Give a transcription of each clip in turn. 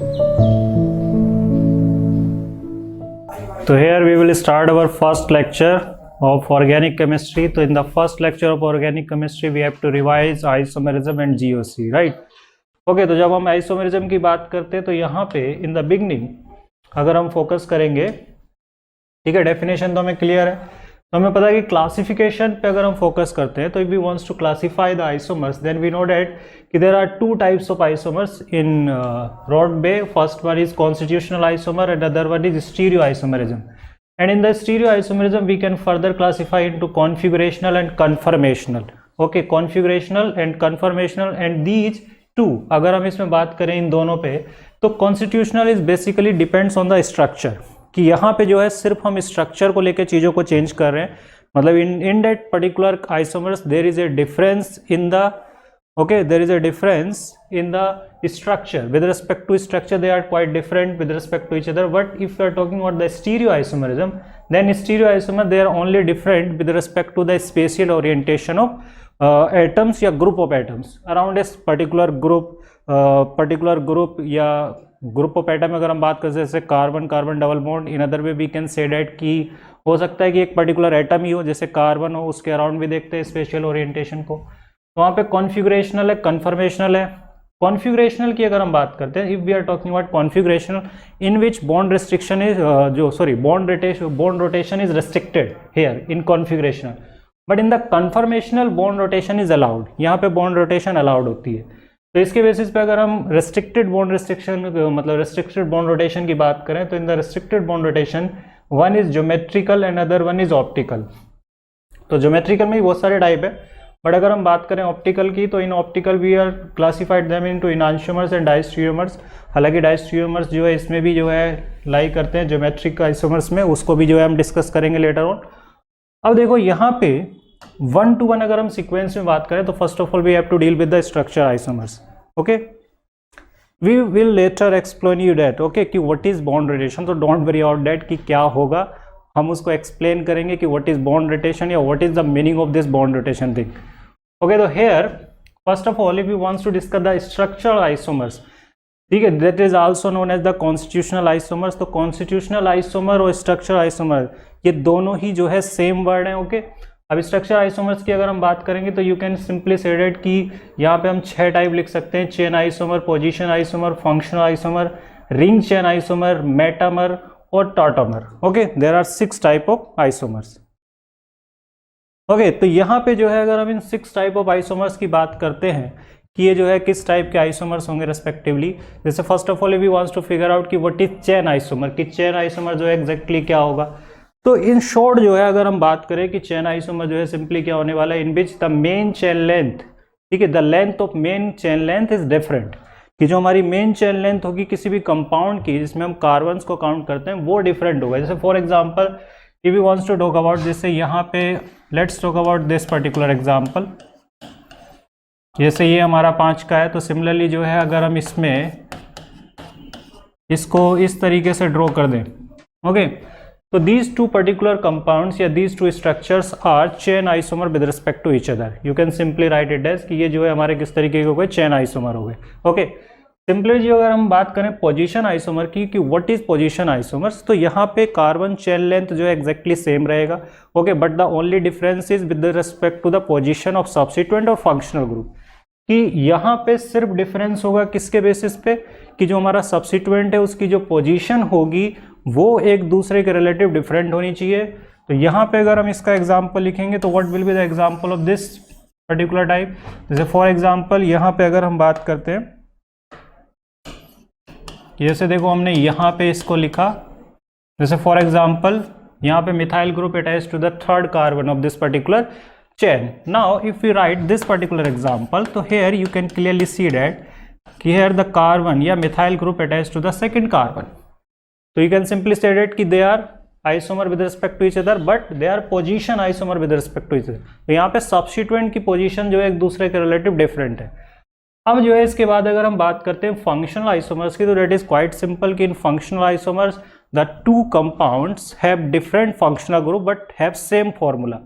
So here we will start our first lecture of organic chemistry. So in the first lecture of organic chemistry we have to revise isomerism and GOC, right? Okay, तो जब हम isomerism की बात करते हैं तो यहाँ पे in the beginning अगर हम फोकस करेंगे, ठीक है, डेफिनेशन तो हमें क्लियर है, तो हमें पता है कि क्लासिफिकेशन पे अगर हम फोकस करते हैं तो if we wants to classify the isomers then we know that कि there are two types of isomers in Rodbay. First one is constitutional isomer and other one is stereo isomerism. And in the stereoisomerism we can further classify into configurational and conformational. Okay, configurational and conformational, and these two अगर हम इसमें बात करें इन दोनों पे तो constitutional is basically depends on the structure, कि यहाँ पे जो है सिर्फ हम स्ट्रक्चर को लेके चीज़ों को चेंज कर रहे हैं, मतलब in that particular isomers there is a difference in the there is a difference in the structure. With respect to structure they are quite different with respect to each other, but if we are talking about the stereoisomerism then stereoisomer they are only different with respect to the spatial orientation of atoms या group of atoms around a particular group या group of atom. अगर हम बात करें जैसे carbon double bond, in other way we can say that कि हो सकता है कि एक पर्टिकुलर एटम ही हो, जैसे कार्बन हो, उसके अराउंड भी देखते हैं स्पेशल ओरिएंटेशन को. तो वहाँ पे कॉन्फ़िगरेशनल है, कन्फर्मेशनल है. कॉन्फ़िगरेशनल की अगर हम बात करते हैं, if we are talking about configurational in which bond restriction is bond rotation is restricted here in configurational, but in the conformational bond rotation is allowed. यहाँ पे बॉन्ड रोटेशन अलाउड होती है. तो इसके बेसिस पे अगर हम रेस्ट्रिक्टेड बॉन्ड रोटेशन की बात करें तो in the restricted bond rotation one is geometrical and other one is optical. तो ज्योमेट्रिकल में भी बहुत सारे टाइप है, बट अगर हम बात करें ऑप्टिकल की तो in optical we are classified them into enantiomers and diastereomers. हालांकि डायस्टीरियोमर्स जो है इसमें भी जो है लाई करते हैं ज्योमेट्रिक आइसोमर्स में, उसको भी जो है हम डिस्कस करेंगे लेटर ऑन. अब देखो यहाँ पे 1 to 1 अगर हम सीक्वेंस में बात करें तो first of all we have to deal with the structure isomers. Okay, we will later explain you that okay कि व्हाट इज बॉन्ड रोटेशन. तो डोंट वरी अबाउट दैट कि क्या होगा, हम उसको एक्सप्लेन करेंगे कि व्हाट इज बॉन्ड रोटेशन या what is the meaning of this bond rotation thing. Okay, तो here first of all if you wants to discuss the structural isomers, ठीक है, that is also known as the constitutional isomers. तो constitutional isomer और structural isomer ये दोनों ही जो है सेम वर्ड है. ओके, अब स्ट्रक्चर आइसोमर्स की अगर हम बात करेंगे तो you can simply say that कि यहाँ पे हम 6 टाइप लिख सकते हैं: chain isomer, position isomer, functional isomer, ring chain isomer, metamer और tautomer. Okay, there are 6 type of isomers. Okay, तो यहाँ पे जो है अगर हम इन 6 टाइप ऑफ आइसोमर्स की बात करते हैं कि ये जो है किस टाइप के आइसोमर्स होंगे रेस्पेक्टिवली, जैसे first of all we wants to figure out कि व्हाट इज चेन आइसोमर, कि चेन आइसोमर जो है एग्जैक्टली क्या होगा. तो इन शॉर्ट जो है अगर हम बात करें कि चेन आइसोमर जो है सिंपली क्या होने वाला है, in which the main chain length, ठीक है, the length of main chain length is different, कि जो हमारी मेन चेन लेंथ होगी किसी भी कंपाउंड की जिसमें हम कार्बन्स को काउंट करते हैं वो डिफरेंट होगा. जैसे for example if you wants to talk about, जैसे यहाँ पे let's talk about this particular example, जैसे ये हमारा 5 का है, तो सिमिलरली जो है अगर हम इसमें इसको इस तरीके से ड्रॉ कर दें. ओके, तो these two particular compounds या these two structures are chain isomer with respect to each other. You can simply write it as कि ये जो है हमारे किस तरीके के हो गए, चेन आइसोमर हो गए. ओके, सिंपली जो अगर हम बात करें पोजीशन आइसोमर की कि व्हाट इज पोजीशन आइसोमर्स, तो यहाँ पे कार्बन चेन लेंथ जो है एग्जैक्टली सेम रहेगा. Okay, but the only difference is with respect to the position of substituent और फंक्शनल ग्रुप, कि यहाँ पे सिर्फ डिफरेंस होगा किसके बेसिस पे, कि जो हमारा सब्स्टिट्यूएंट है उसकी जो पोजीशन होगी वो एक दूसरे के रिलेटिव डिफरेंट होनी चाहिए. तो यहाँ पे अगर हम इसका एग्जांपल लिखेंगे तो what will be the example of this particular type. जैसे फॉर एग्जांपल यहाँ पे अगर हम बात करते हैं, जैसे देखो हमने यहाँ पे इसको लिखा, जैसे फॉर एग्जांपल यहाँ पे methyl group attach to the 3rd carbon of this particular chain. Now if we write this particular example, so here you can clearly see that here the carbon या methyl group attached to the 2nd carbon. So you can simply say that कि they are isomer with respect to each other, but they are position isomer with respect to each other. तो यहाँ पे substituent की position जो है एक दूसरे के relative different है. अब जो है इसके बाद अगर हम बात करते हैं फंक्शनल आइसोमर्स की, तो डेट इज क्वाइट सिंपल कि in functional isomers the 2 compounds have different functional group but have same formula.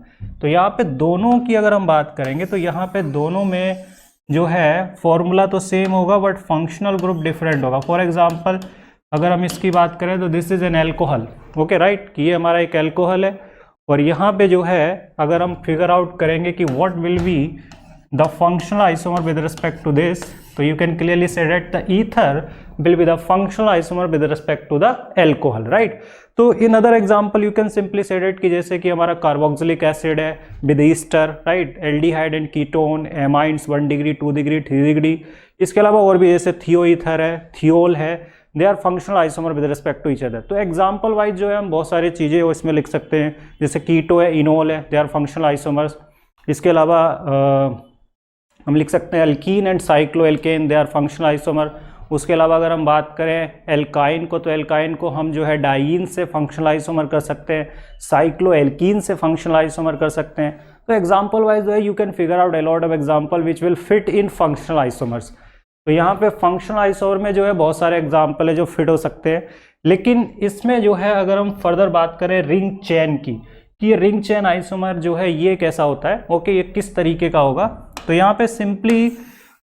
तो यहाँ पे दोनों की अगर हम बात करेंगे तो यहाँ पे दोनों में जो है फॉर्मूला तो सेम होगा बट फंक्शनल ग्रुप डिफरेंट होगा। फॉर एग्जांपल अगर हम इसकी बात करें तो this is an alcohol, okay right, कि ये हमारा एक एल्कोहल है। और यहाँ पे जो है अगर हम फिगर आउट करेंगे कि what will be the functional isomer with respect to this, तो you can clearly say that the ether will be the functional isomer with respect to the alcohol, right? तो in other example you can simply say that कि जैसे कि हमारा carboxylic acid है with ester, right? Aldehyde and ketone, amines 1 degree 2 degree 3 degree, इसके अलावा और भी जैसे थियोईथर है, थियोल है, they are functional isomer with respect to each other. तो एग्जाम्पल वाइज जो है हम बहुत सारी चीज़ें इसमें लिख सकते हैं, जैसे कीटो है, इनोल है, दे आर फंक्शनल आइसोमर्स। इसके अलावा हम लिख सकते हैं alkene and cycloalkane, they are functional isomer. उसके अलावा अगर हम बात करें एल्काइन को, तो एल्काइन को हम जो है डाइइन से फंक्शनल आइसोमर कर सकते हैं, साइक्लो एल्कीन से फंक्शनल आइसोमर कर सकते हैं। तो एग्जाम्पल वाइज जो है you can figure out a lot of example which will fit in functional isomers. तो यहाँ पे फंक्शनल आइसोमर में जो है बहुत सारे एग्जाम्पल है जो फिट हो सकते हैं, लेकिन इसमें जो है अगर हम फर्दर बात करें रिंग चेन की, कि ये रिंग चेन आइसोमर जो है ये कैसा होता है, ओके, ये किस तरीके का होगा। तो यहाँ पे सिंपली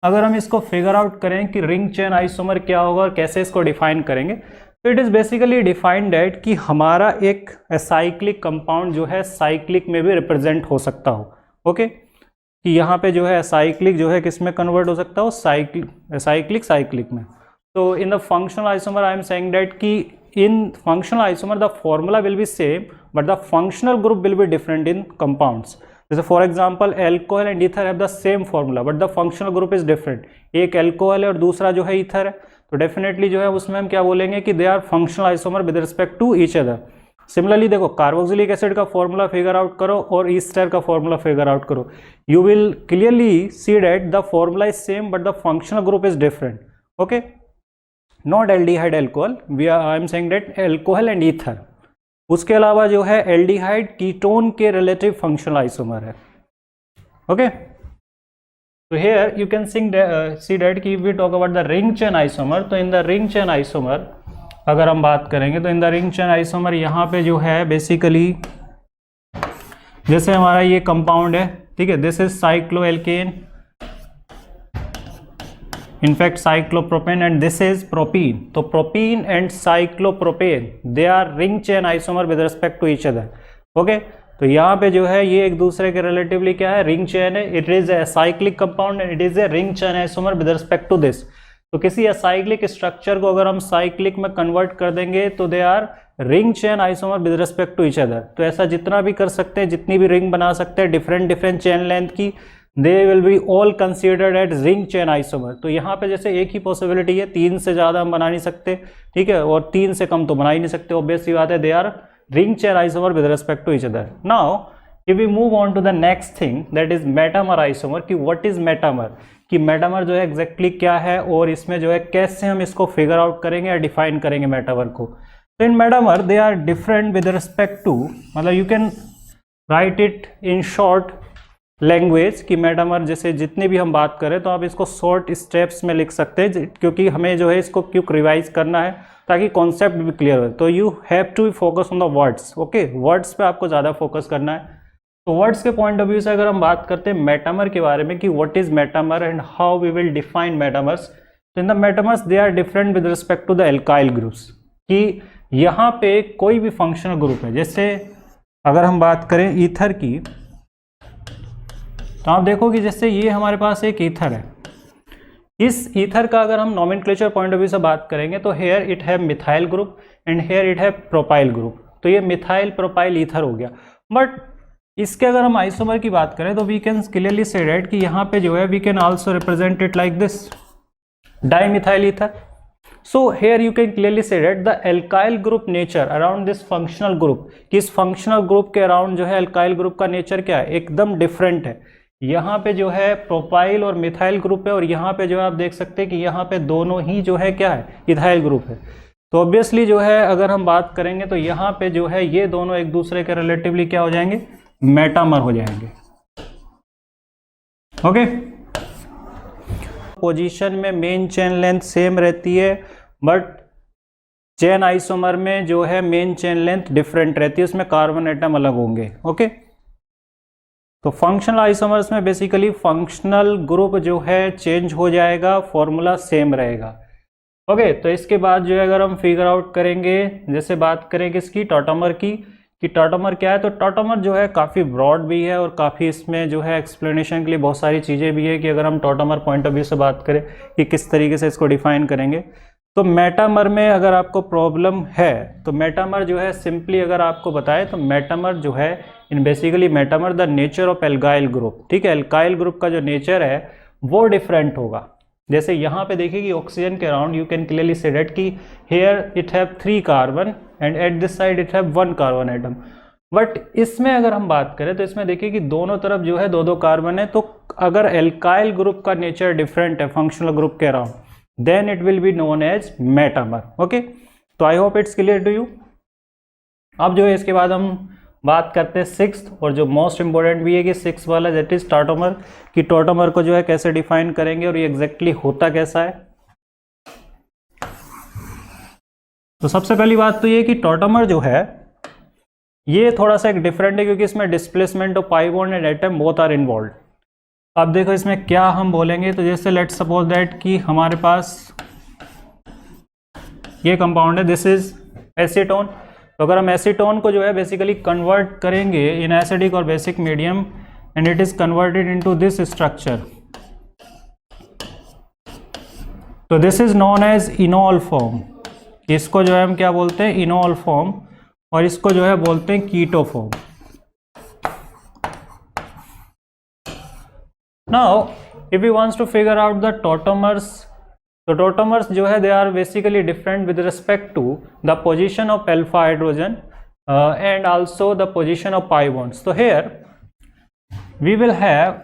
अगर हम इसको फिगर आउट करें कि रिंग चेन आइसोमर क्या होगा और कैसे इसको डिफाइन करेंगे, तो it is basically defined that कि हमारा एक एसाइक्लिक कंपाउंड जो है साइक्लिक में भी रिप्रेजेंट हो सकता हो, ओके, कि यहाँ पे जो है एसाइक्लिक जो है किस में कन्वर्ट हो सकता हो, साइक्लिक में। तो in the functional isomer I am saying that कि in functional isomer the formula will be same but the functional group will be different in compounds. जैसे for example alcohol and ether have the same formula but the functional group is different. एक alcohol है और दूसरा जो है ether है, तो definitely जो है उसमें हम क्या बोलेंगे कि they are functional isomer with respect to each other. Similarly देखो कार्बोक्सिलिक एसिड का फॉर्मूला फिगर आउट करो और ईस्टर का फॉर्मूला फिगर आउट करो, you will clearly see that the formula is same but the functional group is different, okay, not aldehyde alcohol, we are I am saying that alcohol and ether. उसके अलावा जो है aldehyde ketone के relative functional isomer है, okay. तो here you can see that कि we talk about the ring chain isomer, तो in the ring chain isomer अगर हम बात करेंगे तो in the ring chain isomer यहाँ पे जो है बेसिकली जैसे हमारा ये कंपाउंड है, ठीक है, this is cycloalkane, in fact cyclopropane and this is propene. तो propene and cyclopropane they are ring chain isomer with respect to each other, okay। तो यहाँ पे जो है ये एक दूसरे के रिलेटिवली क्या है, रिंग चेन है, it is a cyclic compound and it is a ring chain isomer with respect to this. तो किसी असाइक्लिक स्ट्रक्चर को अगर हम साइक्लिक में कन्वर्ट कर देंगे तो they are ring chain isomer with respect to each other. तो ऐसा जितना भी कर सकते हैं, जितनी भी रिंग बना सकते हैं डिफरेंट चेन लेंथ की, दे will be all considered at ring chain isomer. तो यहाँ पे जैसे एक ही पॉसिबिलिटी है, 3 से ज़्यादा हम बना नहीं सकते, ठीक है, और 3 से कम तो बना ही नहीं सकते, ऑब्वियस सी बात है, they are ring chain isomer with respect to each other. Now if we move on to the next thing that is metamer isomer, कि व्हाट इज मेटामर, कि मेटामर जो है एग्जैक्टली क्या है और इसमें जो है कैसे हम इसको फिगर आउट करेंगे या डिफाइन करेंगे मेटामर को। तो in metamer they are different with respect to, मतलब you can write it in short language, कि मेटामर जैसे जितनी भी हम बात करें तो आप इसको शॉर्ट स्टेप्स में लिख सकते हैं, क्योंकि हमें जो है इसको क्यों रिवाइज करना है ताकि कॉन्सेप्ट भी क्लियर हो। तो you have to focus on the words, okay, words पे आपको ज़्यादा फोकस करना है। तो वर्ड्स के पॉइंट ऑफ व्यू से अगर हम बात करते हैं मेटामर के बारे में कि what is metamer and how we will define metamers, तो in the metamers they are different with respect to the alkyl groups, कि यहाँ पे कोई भी फंक्शनल ग्रुप है, जैसे अगर हम बात करें ईथर की, तो आप देखो कि जैसे ये हमारे पास एक ईथर है, इस ईथर का अगर हम नॉमेनक्लेचर पॉइंट ऑफ व्यू से बात करेंगे तो here it have methyl group and here it have propyl group. तो ये मिथाइल प्रोपाइल ईथर हो गया। बट इसके अगर हम आइसोमर की बात करें तो वी कैन क्लियरली से दैट कि यहाँ पे जो है we can also represent it like this, dimethyl ether. So here you can clearly से that the alkyl group nature around this functional group, कि इस फंक्शनल ग्रुप के अराउंड जो है एल्काइल ग्रुप का नेचर क्या है, एकदम डिफरेंट है। यहाँ पे जो है प्रोपाइल और मिथाइल ग्रुप है और यहाँ पे जो है आप देख सकते हैं कि यहाँ पे दोनों ही जो है क्या है, इथाइल ग्रुप है। तो ऑब्वियसली जो है अगर हम बात करेंगे तो यहाँ पे जो है ये दोनों एक दूसरे के रिलेटिवली क्या हो जाएंगे, मेटामर हो जाएंगे, ओके। पोजीशन में मेन चेन लेंथ सेम रहती है बट चेन आइसोमर में जो है मेन चेन लेंथ डिफरेंट रहती है, उसमें कार्बन एटम अलग होंगे, ओके। तो फंक्शनल आइसोमर्स में बेसिकली फंक्शनल ग्रुप जो है चेंज हो जाएगा, फॉर्मूला सेम रहेगा। ओके, तो इसके बाद जो है अगर हम फिगर आउट करेंगे, जैसे बात करें किसकी, टॉटोमर की, कि टॉटोमर क्या है, तो टॉटोमर जो है काफ़ी ब्रॉड भी है और काफ़ी इसमें जो है एक्सप्लेनेशन के लिए बहुत सारी चीज़ें भी है कि अगर हम टॉटोमर पॉइंट ऑफ व्यू से बात करें कि किस तरीके से इसको डिफाइन करेंगे। तो मेटामर में अगर आपको प्रॉब्लम है तो मेटामर जो है सिंपली अगर आपको बताए तो मेटामर जो है in basically metamer the nature of alkyl group, ठीक है, एल्काइल ग्रुप का जो नेचर है वो डिफरेंट होगा। जैसे यहाँ पे देखिए कि ऑक्सीजन के अराउंड यू कैन क्लियरली से दैट कि here it have 3 carbon and at this side it have 1 carbon atom. But इसमें अगर हम बात करें तो इसमें देखिए कि दोनों तरफ जो है 2-2 कार्बन है। तो अगर एल्काइल ग्रुप का नेचर डिफरेंट है फंक्शनल ग्रुप के around, then it will be known as metamer. Okay, तो I hope it's clear to you. अब जो है इसके बाद हम बात करते हैं 6th और जो मोस्ट इंपॉर्टेंट भी है कि 6th वाला दैट इज टॉटोमर, कि टॉटोमर को जो है कैसे डिफाइन करेंगे और ये एग्जैक्टली होता कैसा है। तो सबसे पहली बात तो ये कि टॉटोमर जो है ये थोड़ा सा एक डिफरेंट है क्योंकि इसमें displacement of pi bond and atom both are involve. अब देखो इसमें क्या हम बोलेंगे, तो जैसे लेट्स सपोज दैट कि हमारे पास ये कंपाउंड है, दिस इज एसीटोन। तो अगर हम एसीटोन को जो है बेसिकली कन्वर्ट करेंगे इन एसिडिक और basic medium and it is converted into this structure, तो this is known as enol form. इसको जो है हम क्या बोलते हैं, इनॉल फॉर्म, और इसको जो है बोलते हैं keto form. Now if you wants to figure out the tautomers, तो टॉटोमर्स जो है they are basically different with respect to the position of alpha hydrogen and also the position of pi bonds. तो here we will have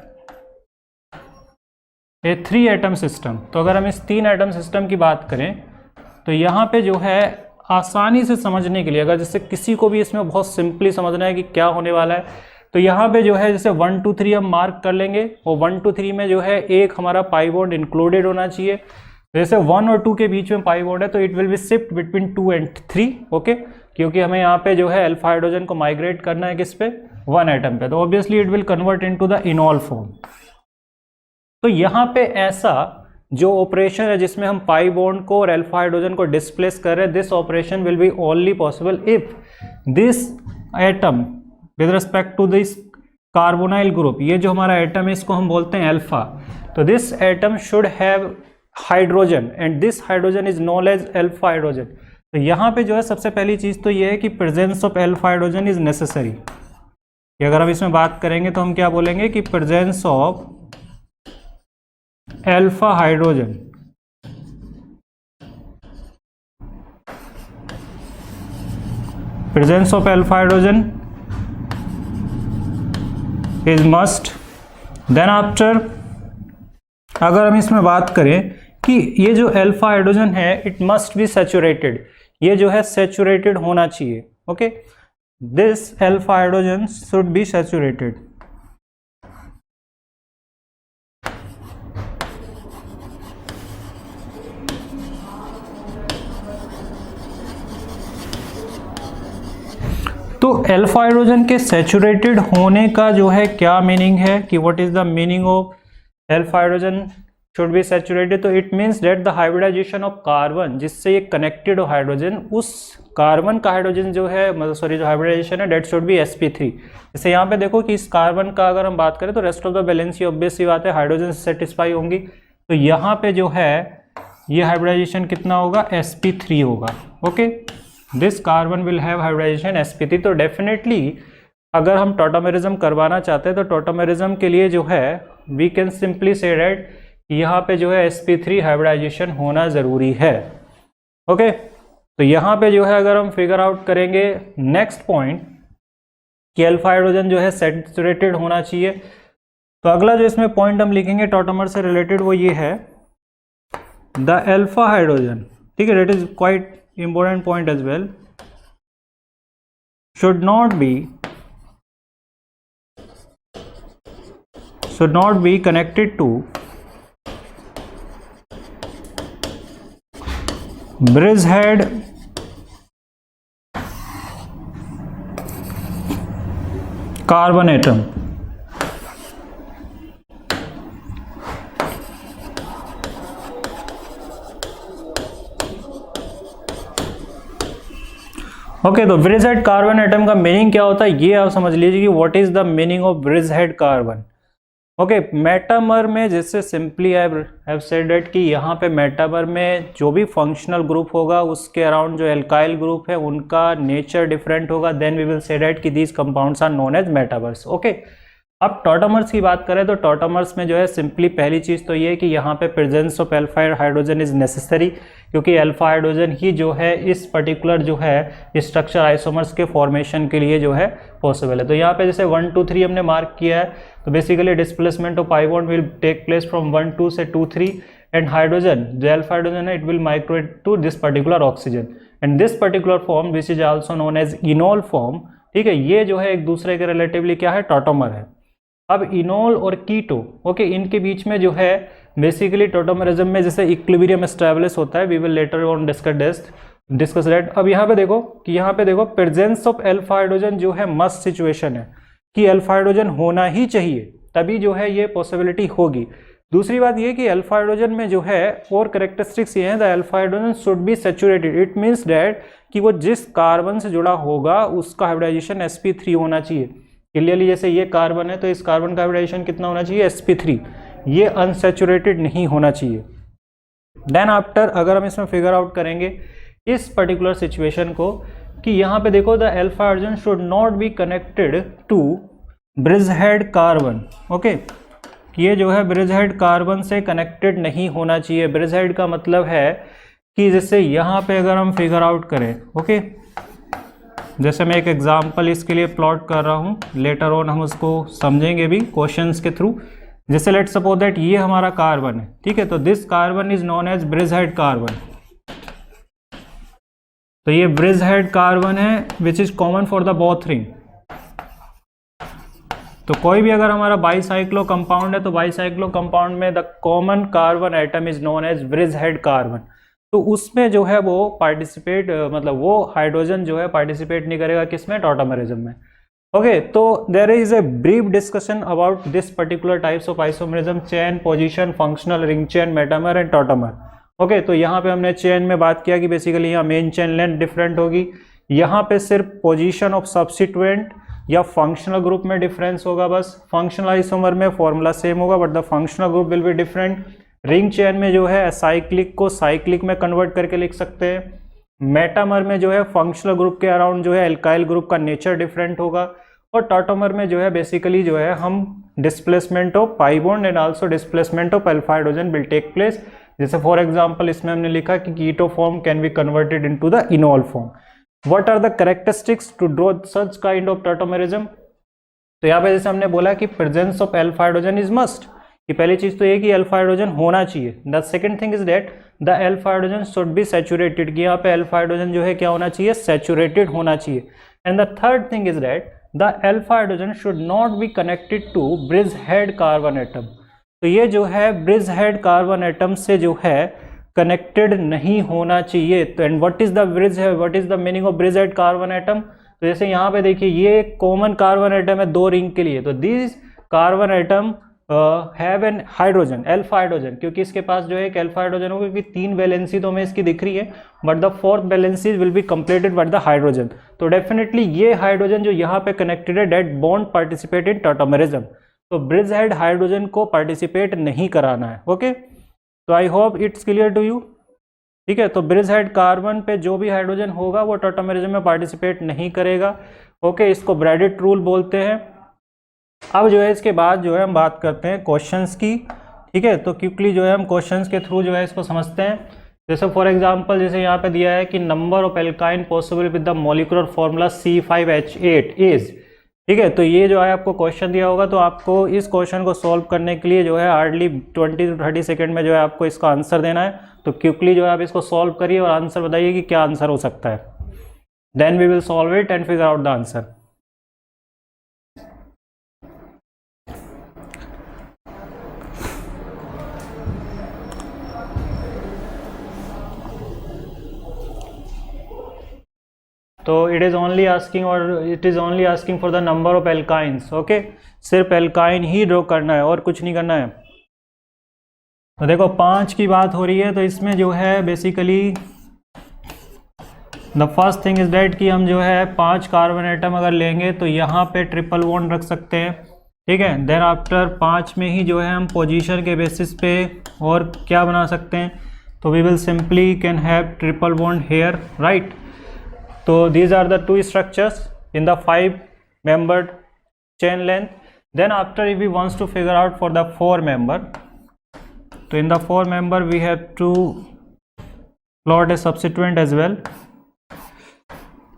a 3 atom system. तो अगर हम इस 3 atom system की बात करें तो यहाँ पे जो है आसानी से समझने के लिए, अगर जैसे किसी को भी इसमें बहुत सिंपली समझना है कि क्या होने वाला है, तो यहाँ पे जो है जैसे 1 2 3 हम मार्क कर लेंगे और 1 2 3 में जो है एक हमारा पाई बॉन्ड इंक्लूडेड होना चाहिए। जैसे 1 और 2 के बीच में पाई बॉन्ड है तो it will B shift between 2 and 3, okay, क्योंकि हमें यहाँ पे जो है अल्फा हाइड्रोजन को माइग्रेट करना है किस पे, 1 एटम पे, तो obviously it will convert into the इनॉल form. तो यहाँ पे ऐसा जो ऑपरेशन है जिसमें हम पाई बॉन्ड को और अल्फा हाइड्रोजन को डिस्प्लेस कर रहे हैं, this operation will be only possible if this atom with respect to this carbonyl group, ये जो हमारा एटम है इसको हम बोलते हैं अल्फा, तो this atom should have hydrogen and this hydrogen is known as alpha hydrogen. तो यहाँ पे जो है सबसे पहली चीज तो ये है कि presence of alpha hydrogen is necessary. अगर हम इसमें बात करेंगे तो हम क्या बोलेंगे कि presence of alpha hydrogen, presence of alpha hydrogen is must. Then after अगर हम इसमें बात करें कि ये जो अल्फा हाइड्रोजन है इट मस्ट बी सैचुरेटेड, ये जो है सैचुरेटेड होना चाहिए, okay, this alpha hydrogen should be saturated. तो अल्फा हाइड्रोजन के सैचुरेटेड होने का जो है क्या मीनिंग है कि what is the meaning of alpha hydrogen should be saturated, तो it means that the hybridization of carbon जिससे ये कनेक्टेड हो हाइड्रोजन, उस कार्बन का हाइड्रोजन जो है मतलब सॉरी जो हाइब्रिडाइजेशन है दैट शुड बी sp3। जैसे यहाँ पे देखो कि इस कार्बन का अगर हम बात करें तो rest of the balance obvious सी बात है हाइड्रोजन से सेटिस्फाई होंगी, तो यहाँ पे जो है ये हाइब्रिडाइजेशन कितना होगा, sp3 होगा, okay, this carbon will have hybridization sp3। तो डेफिनेटली अगर हम टॉटोमेरिज्म करवाना चाहते हैं तो टॉटोमेरिज्म के लिए जो है we can simply say that यहाँ पे जो है sp3 हाइब्रिडाइजेशन होना ज़रूरी है, ओके। तो यहाँ पे जो है अगर हम फिगर आउट करेंगे नेक्स्ट पॉइंट कि अल्फा हाइड्रोजन जो है सैचुरेटेड होना चाहिए, तो अगला जो इसमें पॉइंट हम लिखेंगे टॉटोमर से रिलेटेड वो ये है द अल्फा हाइड्रोजन, ठीक है, that is quite important point as well, should not be connected to bridgehead carbon atom, okay, तो ब्रिज हेड कार्बन एटम का मीनिंग क्या होता है ये आप समझ लीजिए कि what is the meaning of bridge head carbon. Okay, metamer में जैसे simply I have said that कि यहाँ पे मेटामर में जो भी फंक्शनल ग्रुप होगा उसके अराउंड जो एल्काइल ग्रुप है उनका नेचर डिफरेंट होगा, then we will say that कि these compounds are known as metamers. Okay, अब टॉटमर्स की बात करें तो टॉटमर्स में जो है सिंपली पहली चीज़ तो ये है कि यहाँ पे presence of alpha hydrogen is necessary, क्योंकि अल्फा हाइड्रोजन ही जो है इस पर्टिकुलर जो है स्ट्रक्चर आइसोमर्स के फॉर्मेशन के लिए जो है पॉसिबल है। तो यहाँ पे जैसे 1 2 3 हमने मार्क किया है, तो basically displacement of pi bond will take place from 1 2 से 2 3 एंड हाइड्रोजन जो अल्फा हाइड्रोजन है it will migrate to this particular oxygen and this particular form which is also known as enol form. ठीक है, ये जो है एक दूसरे के रिलेटिवली क्या है, टॉटोमर है। अब इनोल और कीटो, ओके, इनके बीच में जो है बेसिकली टॉटोमरिज्म में जैसे इक्विलिब्रियम एस्टैब्लिश होता है, we will later on discuss that. अब यहाँ पे देखो कि यहाँ पे देखो प्रेजेंस ऑफ अल्फा हाइड्रोजन जो है मस्ट सिचुएशन है कि अल्फा हाइड्रोजन होना ही चाहिए, तभी जो है ये पॉसिबिलिटी होगी। दूसरी बात ये कि अल्फा हाइड्रोजन में जो है और कैरेक्टरिस्टिक्स ये हैं, the alpha hydrogen should be saturated, it means that कि वो जिस कार्बन से जुड़ा होगा उसका हाइब्रिडाइजेशन sp3 होना चाहिए। क्लियरली जैसे ये कार्बन है तो इस कार्बन का हाइब्रिडाइजेशन कितना होना चाहिए, sp3, ये अनसैचुरेटेड नहीं होना चाहिए। देन आफ्टर अगर हम इसमें फिगर आउट करेंगे इस पर्टिकुलर सिचुएशन को कि यहाँ पे देखो the alpha hydrogen should not be connected to bridgehead carbon. Okay, ये जो है ब्रिज हेड कार्बन से कनेक्टेड नहीं होना चाहिए। ब्रिज हेड का मतलब है कि जैसे यहाँ पे अगर हम फिगर आउट करें, ओके, जैसे मैं एक एग्जांपल इसके लिए प्लॉट कर रहा हूँ, लेटर ऑन हम उसको समझेंगे भी क्वेश्चंस के थ्रू। जैसे लेट्स सपोज दैट ये हमारा कार्बन है, ठीक है, तो this carbon is known as bridgehead carbon. तो ये ब्रिज हेड कार्बन है which is common for the both ring. तो कोई भी अगर हमारा बाईसाइक्लो कंपाउंड है तो बाईसाइक्लो कंपाउंड में the common carbon atom is known as bridgehead carbon. तो उसमें जो है वो पार्टिसिपेट मतलब वो हाइड्रोजन जो है पार्टिसिपेट नहीं करेगा किसमें, टॉटोमरिज्म में। ओके, तो there is a brief discussion about this particular types of isomerism, chain, position, functional, ring chain, metamer and tautomer. Okay, तो यहाँ पे हमने चेन में बात किया कि बेसिकली यहाँ मेन चेन लेंथ डिफरेंट होगी, यहाँ पे सिर्फ पोजीशन ऑफ सब्स्टिट्यूएंट या फंक्शनल ग्रुप में डिफरेंस होगा बस। फंक्शनल आइसोमर में फॉर्मूला सेम होगा but the functional group will be different. Ring chain में जो है साइक्लिक को साइक्लिक में कन्वर्ट करके लिख सकते हैं। मेटामर में जो है फंक्शनल ग्रुप के अराउंड जो है एल्काइल ग्रुप का नेचर डिफरेंट होगा। और टॉटोमर में जो है बेसिकली जो है हम displacement of pi bond and also displacement of alpha hydrogen will take place. जैसे फॉर एग्जांपल इसमें हमने लिखा कि keto form can be converted into the enol form. What are the characteristics to draw such kind of tautomerism. तो यहाँ पे जैसे हमने बोला कि presence of alpha hydrogen is must, कि पहली चीज तो ये कि अल्फा हाइड्रोजन होना चाहिए। The second thing is that the alpha hydrogen should be saturated, कि यहाँ पे अल्फा हाइड्रोजन जो है क्या होना चाहिए, सैचुरेटेड होना चाहिए। And the third thing is that the alpha hydrogen should not be connected to bridgehead carbon atom. तो ये जो है ब्रिज हेड कार्बन एटम से जो है कनेक्टेड नहीं होना चाहिए। तो and what is the meaning of bridge head carbon atom. तो जैसे यहाँ पे देखिए ये कॉमन कार्बन एटम है दो रिंग के लिए, तो this carbon atom have an hydrogen, alpha hydrogen, क्योंकि इसके पास जो है एक अल्फा हाइड्रोजन होगा, क्योंकि 3 वैलेंसी तो हमें इसकी दिख रही है but the 4th valency will be completed by the hydrogen. तो डेफिनेटली ये हाइड्रोजन जो यहाँ पे कनेक्टेड है that bond participate in tautomerism. तो ब्रिज हेड हाइड्रोजन को पार्टिसिपेट नहीं कराना है। ओके, तो I hope it's clear to you. ठीक है, तो ब्रिज हेड कार्बन पे जो भी हाइड्रोजन होगा वो टॉटोमरिज्म में पार्टिसिपेट नहीं करेगा। ओके, इसको ब्रैडेट रूल बोलते हैं। अब जो है इसके बाद जो है हम बात करते हैं क्वेश्चंस की। ठीक है, तो क्विकली जो है हम क्वेश्चंस के थ्रू जो है इसको समझते हैं। जैसे फॉर एग्जांपल जैसे यहाँ पे दिया है कि number of alkyne possible with the molecular formula C5H8 is. ठीक है, तो ये जो है आपको क्वेश्चन दिया होगा, तो आपको इस क्वेश्चन को सॉल्व करने के लिए जो है हार्डली 20 to 30 सेकेंड में जो है आपको इसका आंसर देना है। तो क्विकली जो है आप इसको सॉल्व करिए और आंसर बताइए कि क्या आंसर हो सकता है। Then we will solve it and figure out the answer. तो it is only asking for the number of alkynes. Okay, सिर्फ एल्काइन ही ड्रॉ करना है और कुछ नहीं करना है। तो देखो 5 की बात हो रही है, तो इसमें जो है basically the first thing is that कि हम जो है 5 कार्बन एटम अगर लेंगे तो यहाँ पे ट्रिपल बॉन्ड रख सकते हैं, ठीक है। देन आफ्टर 5 में ही जो है हम पोजीशन के बेसिस पे और क्या बना सकते हैं, तो we will simply can have triple bond here, right. तो these are the 2 structures in the 5 membered chain length. Then after if we wants to figure out for the 4 member, so in the 4 member we have to plot a substituent as well.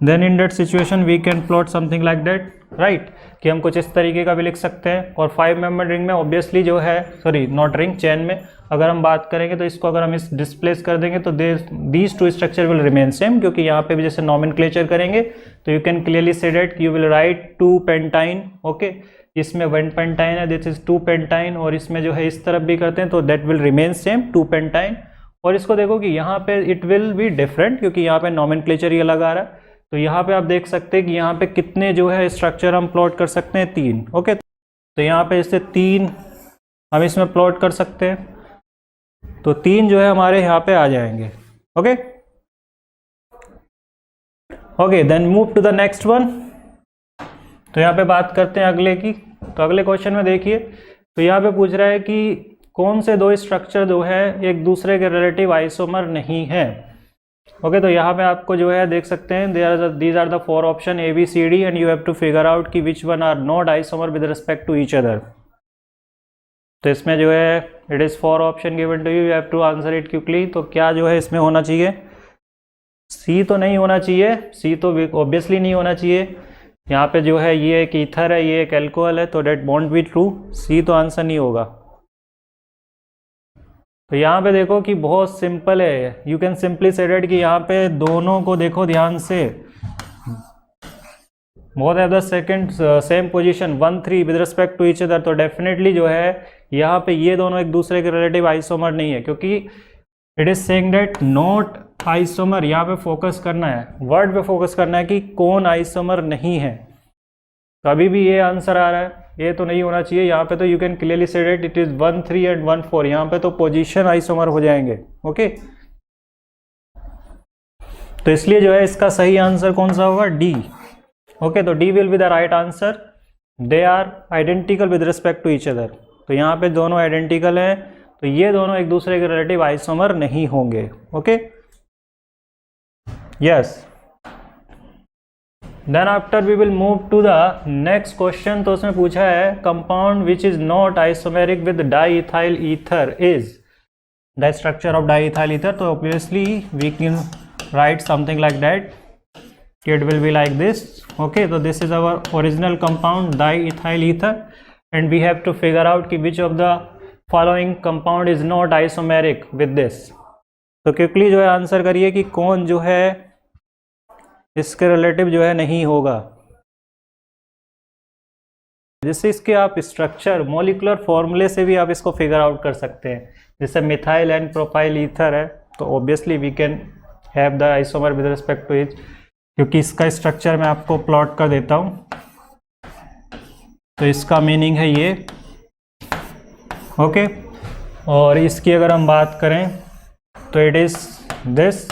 Then in that situation we can plot something like that, right, कि हम कुछ इस तरीके का भी लिख सकते हैं। और 5 मेंबर रिंग में ऑब्वियसली जो है, सॉरी नॉट रिंग, चेन में अगर हम बात करेंगे तो इसको अगर हम इस डिस्प्लेस कर देंगे तो these 2 structure will remain same, क्योंकि यहाँ पे भी जैसे नॉमेनक्लेचर करेंगे तो you can clearly say that you will write 2 pentyne, okay. इसमें 1 पेंटाइन है, दिस इज 2 पेंटाइन, और इसमें जो है इस तरफ भी करते हैं तो that will remain same 2 pentyne. और इसको देखो कि यहाँ पे इट विल बी डिफरेंट, क्योंकि यहाँ पे नॉमेनक्लेचर ही अलग आ रहा है। तो यहाँ पे आप देख सकते हैं कि यहाँ पे कितने जो है स्ट्रक्चर हम प्लॉट कर सकते हैं, 3, ओके। तो यहाँ पे इससे 3 हम इसमें प्लॉट कर सकते हैं, तो 3 जो है हमारे यहाँ पे आ जाएंगे, okay. Okay, then move to the next one. तो यहाँ पे बात करते हैं अगले की। तो अगले क्वेश्चन में देखिए, तो यहाँ पे पूछ रहा है कि कौन से 2 स्ट्रक्चर जो है एक दूसरे के रिलेटिव आइसोमर नहीं है, ओके। तो यहाँ पे आपको जो है देख सकते हैं these are the 4 option ABCD and you have to figure out कि which one are not isomer with respect to each other. तो इसमें जो है it is 4 option given to you have to answer it quickly. तो क्या जो है इसमें होना चाहिए, C तो नहीं होना चाहिए, C तो ऑब्वियसली नहीं होना चाहिए। यहाँ पे जो है ये एक ईथर है, ये एक एल्कोहल है, तो that won't be true, C तो आंसर नहीं होगा। तो यहाँ पे देखो कि बहुत सिंपल है, you can simply say that कि यहाँ पे दोनों को देखो ध्यान से, both have the second same position 1 3 with respect to each other. तो डेफिनेटली जो है यहाँ पे ये दोनों एक दूसरे के रिलेटिव आइसोमर नहीं है, क्योंकि it is saying that not isomer. यहाँ पे फोकस करना है, वर्ड पे फोकस करना है कि कौन आइसोमर नहीं है। तो अभी भी ये आंसर आ रहा है, ये तो नहीं होना चाहिए। यहाँ पे तो यू कैन क्लियरली से डेट इट इज 1 3 एंड 1 4, यहाँ पे तो पोजीशन आइसोमर हो जाएंगे, ओके। तो इसलिए जो है इसका सही आंसर कौन सा होगा, D, ओके। तो D will be the right answer. They are identical with respect to each other. तो यहाँ पे दोनों आइडेंटिकल हैं, तो ये दोनों एक दूसरे के रिलेटिव आइसोमर नहीं होंगे, okay. Yes, then after we will move to the next question. तो उसमें पूछा है compound which is not isomeric with diethyl ether is the structure of diethyl ether. तो obviously we can write something like that, it will be like this, okay। So this is our original compound diethyl ether and we have to figure out कि which of the following compound is not isomeric with this। तो quickly जो है answer करिए कि कौन जो है इसके रिलेटिव जो है नहीं होगा, जिससे इसके आप स्ट्रक्चर मॉलिक्यूलर फॉर्मूले से भी आप इसको फिगर आउट कर सकते हैं। जैसे मिथाइल एंड प्रोपाइल ईथर है, तो obviously we can have the isomer with respect to each, क्योंकि इसका स्ट्रक्चर मैं आपको प्लॉट कर देता हूँ। तो इसका मीनिंग है ये, ओके। और इसकी अगर हम बात करें तो इट इज दिस,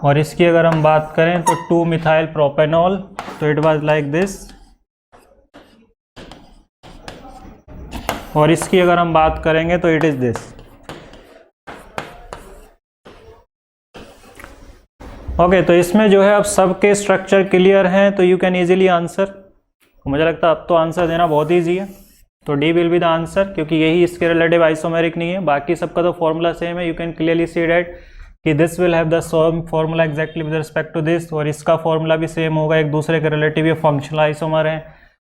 और इसकी अगर हम बात करें तो 2 मिथाइल प्रोपेनॉल, तो इट वाज लाइक दिस। और इसकी अगर हम बात करेंगे तो इट इज दिस, ओके। तो इसमें जो है अब सबके स्ट्रक्चर क्लियर हैं, तो यू कैन इजीली आंसर। मुझे लगता है अब तो आंसर देना बहुत ईजी है। तो D will be the answer, क्योंकि यही इसके रिलेटिव आइसोमेरिक नहीं है, बाकी सबका तो फॉर्मूला सेम है। You can clearly see that कि this will have the same formula exactly with respect to this, और इसका फॉर्मूला भी सेम होगा, एक दूसरे के रिलेटिव ये फंक्शनल आइसोमर है।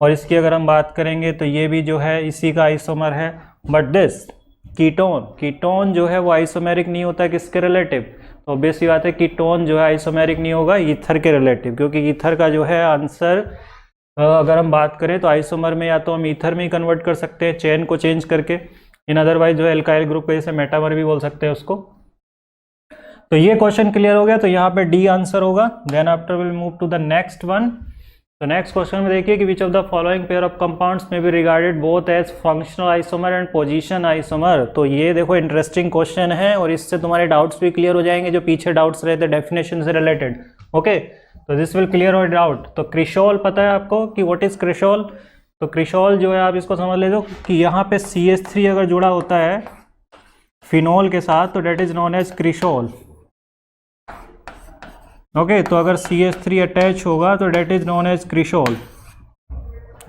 और इसकी अगर हम बात करेंगे तो ये भी जो है इसी का आइसोमर है। बट दिस कीटोन जो है वो आइसोमेरिक नहीं होता किसके रिलेटिव, तो ऑब्वियस सी बात है कीटोन जो है आइसोमेरिक नहीं होगा ईथर के रिलेटिव, क्योंकि ईथर का जो है आंसर अगर हम बात करें तो आइसोमर में या तो हम ईथर में ही कन्वर्ट कर सकते हैं चेन को चेंज करके, इन अदरवाइज जो है एल्काइल ग्रुप को जैसे मेटामर भी बोल सकते हैं उसको। तो ये क्वेश्चन क्लियर हो गया, तो यहाँ पे D आंसर होगा। Then after will move to the next one. तो नेक्स्ट क्वेश्चन में देखिए कि which of the following pair of compounds में be regarded both as functional isomer and position isomer. तो ये देखो इंटरेस्टिंग क्वेश्चन है और इससे तुम्हारे डाउट्स भी क्लियर हो जाएंगे जो पीछे डाउट्स रहते हैं डेफिनेशन से रिलेटेड। ओके, तो this will clear your doubt. तो क्रिशॉल पता है आपको कि व्हाट इज क्रिशॉल? तो क्रिशॉल जो है आप इसको समझ ले दो कि यहाँ पे CH3 अगर जुड़ा होता है फिनॉल के साथ तो that is known as cresol. Okay, तो अगर CH3 अटैच होगा तो that is known as cresol,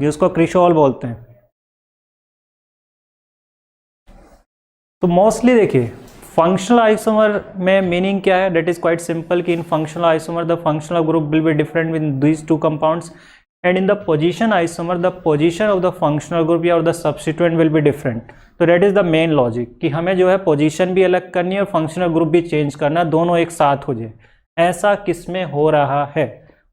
जिसको क्रिशॉल बोलते हैं। तो मोस्टली देखिए फंक्शनल आइसोमर में मीनिंग क्या है, डेट इज क्वाइट सिंपल कि in functional isomer the functional group will be different with these two compounds and in the position isomer the position of the functional group या और the substituent will be different. तो that is the main logic कि हमें जो है position भी अलग करनी है और फंक्शनल ग्रुप भी चेंज करना है, दोनों एक साथ हो जाए। ऐसा किस में हो रहा है?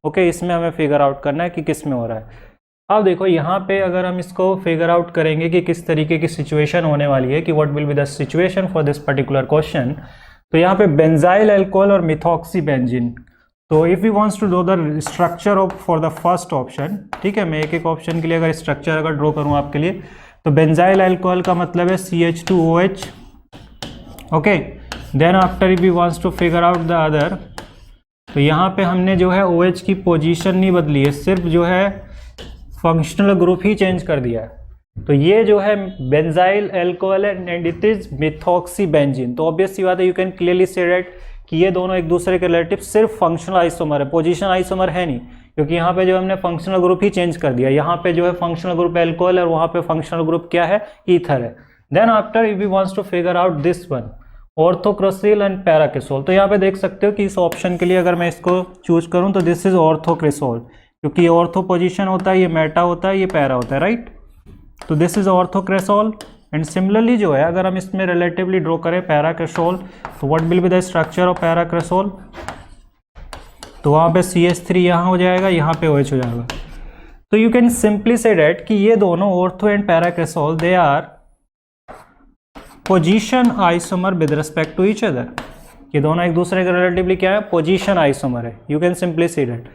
ओके, इसमें हमें फिगर आउट करना है कि किस में हो रहा है। अब देखो यहाँ पे अगर हम इसको फिगर आउट करेंगे कि किस तरीके की सिचुएशन होने वाली है कि what will be the situation for this particular question, तो यहाँ पे बेंजाइल अल्कोहल और मिथॉक्सी बेंजीन। तो if you wants to draw the structure of for the first option, ठीक है, मैं एक एक ऑप्शन के लिए अगर स्ट्रक्चर अगर ड्रॉ करूँ आपके लिए, तो बेंजाइल अल्कोहल का मतलब है CH2OH। Okay, then after if you wants to figure out the other, तो यहाँ पे हमने जो है OH की पोजीशन नहीं बदली है, सिर्फ जो है फंक्शनल ग्रुप ही चेंज कर दिया है। तो ये जो है benzyl alcohol and it is methoxy benzene. तो ऑब्वियस सी बात है, यू कैन क्लियरली से दैट कि ये दोनों एक दूसरे के रिलेटिव सिर्फ फंक्शनल आइसोमर है, पोजीशन आइसोमर है नहीं, क्योंकि यहाँ पे जो हमने फंक्शनल ग्रुप ही चेंज कर दिया। यहाँ पे जो है फंक्शनल ग्रुप अल्कोहल है और वहाँ पे फंक्शनल ग्रुप क्या है, ईथर है। Then after if you wants to figure out this one, orthocresol and paracresol. तो यहाँ पे देख सकते हो कि इस ऑप्शन के लिए अगर मैं इसको चूज करूँ तो दिस इज ऑर्थोक्रिसोल, क्योंकि ये ऑर्थो पोजीशन होता है, ये मेटा होता है, ये पैरा होता है, राइट। तो दिस इज ऑर्थोक्रिसोल एंड सिमिलरली जो है अगर हम इसमें रिलेटिवली ड्रॉ करें पैराक्रिसोल, तो what will be the structure of paracresol? तो वहाँ पे CH3 यहाँ हो जाएगा, यहाँ पे OH हो जाएगा। तो you can simply say that कि ये दोनों ortho and paracresol they are position isomer with respect to each other. ये दोनों एक दूसरे के रिलेटिवली क्या है, पोजीशन आइसोमर है। You can simply see that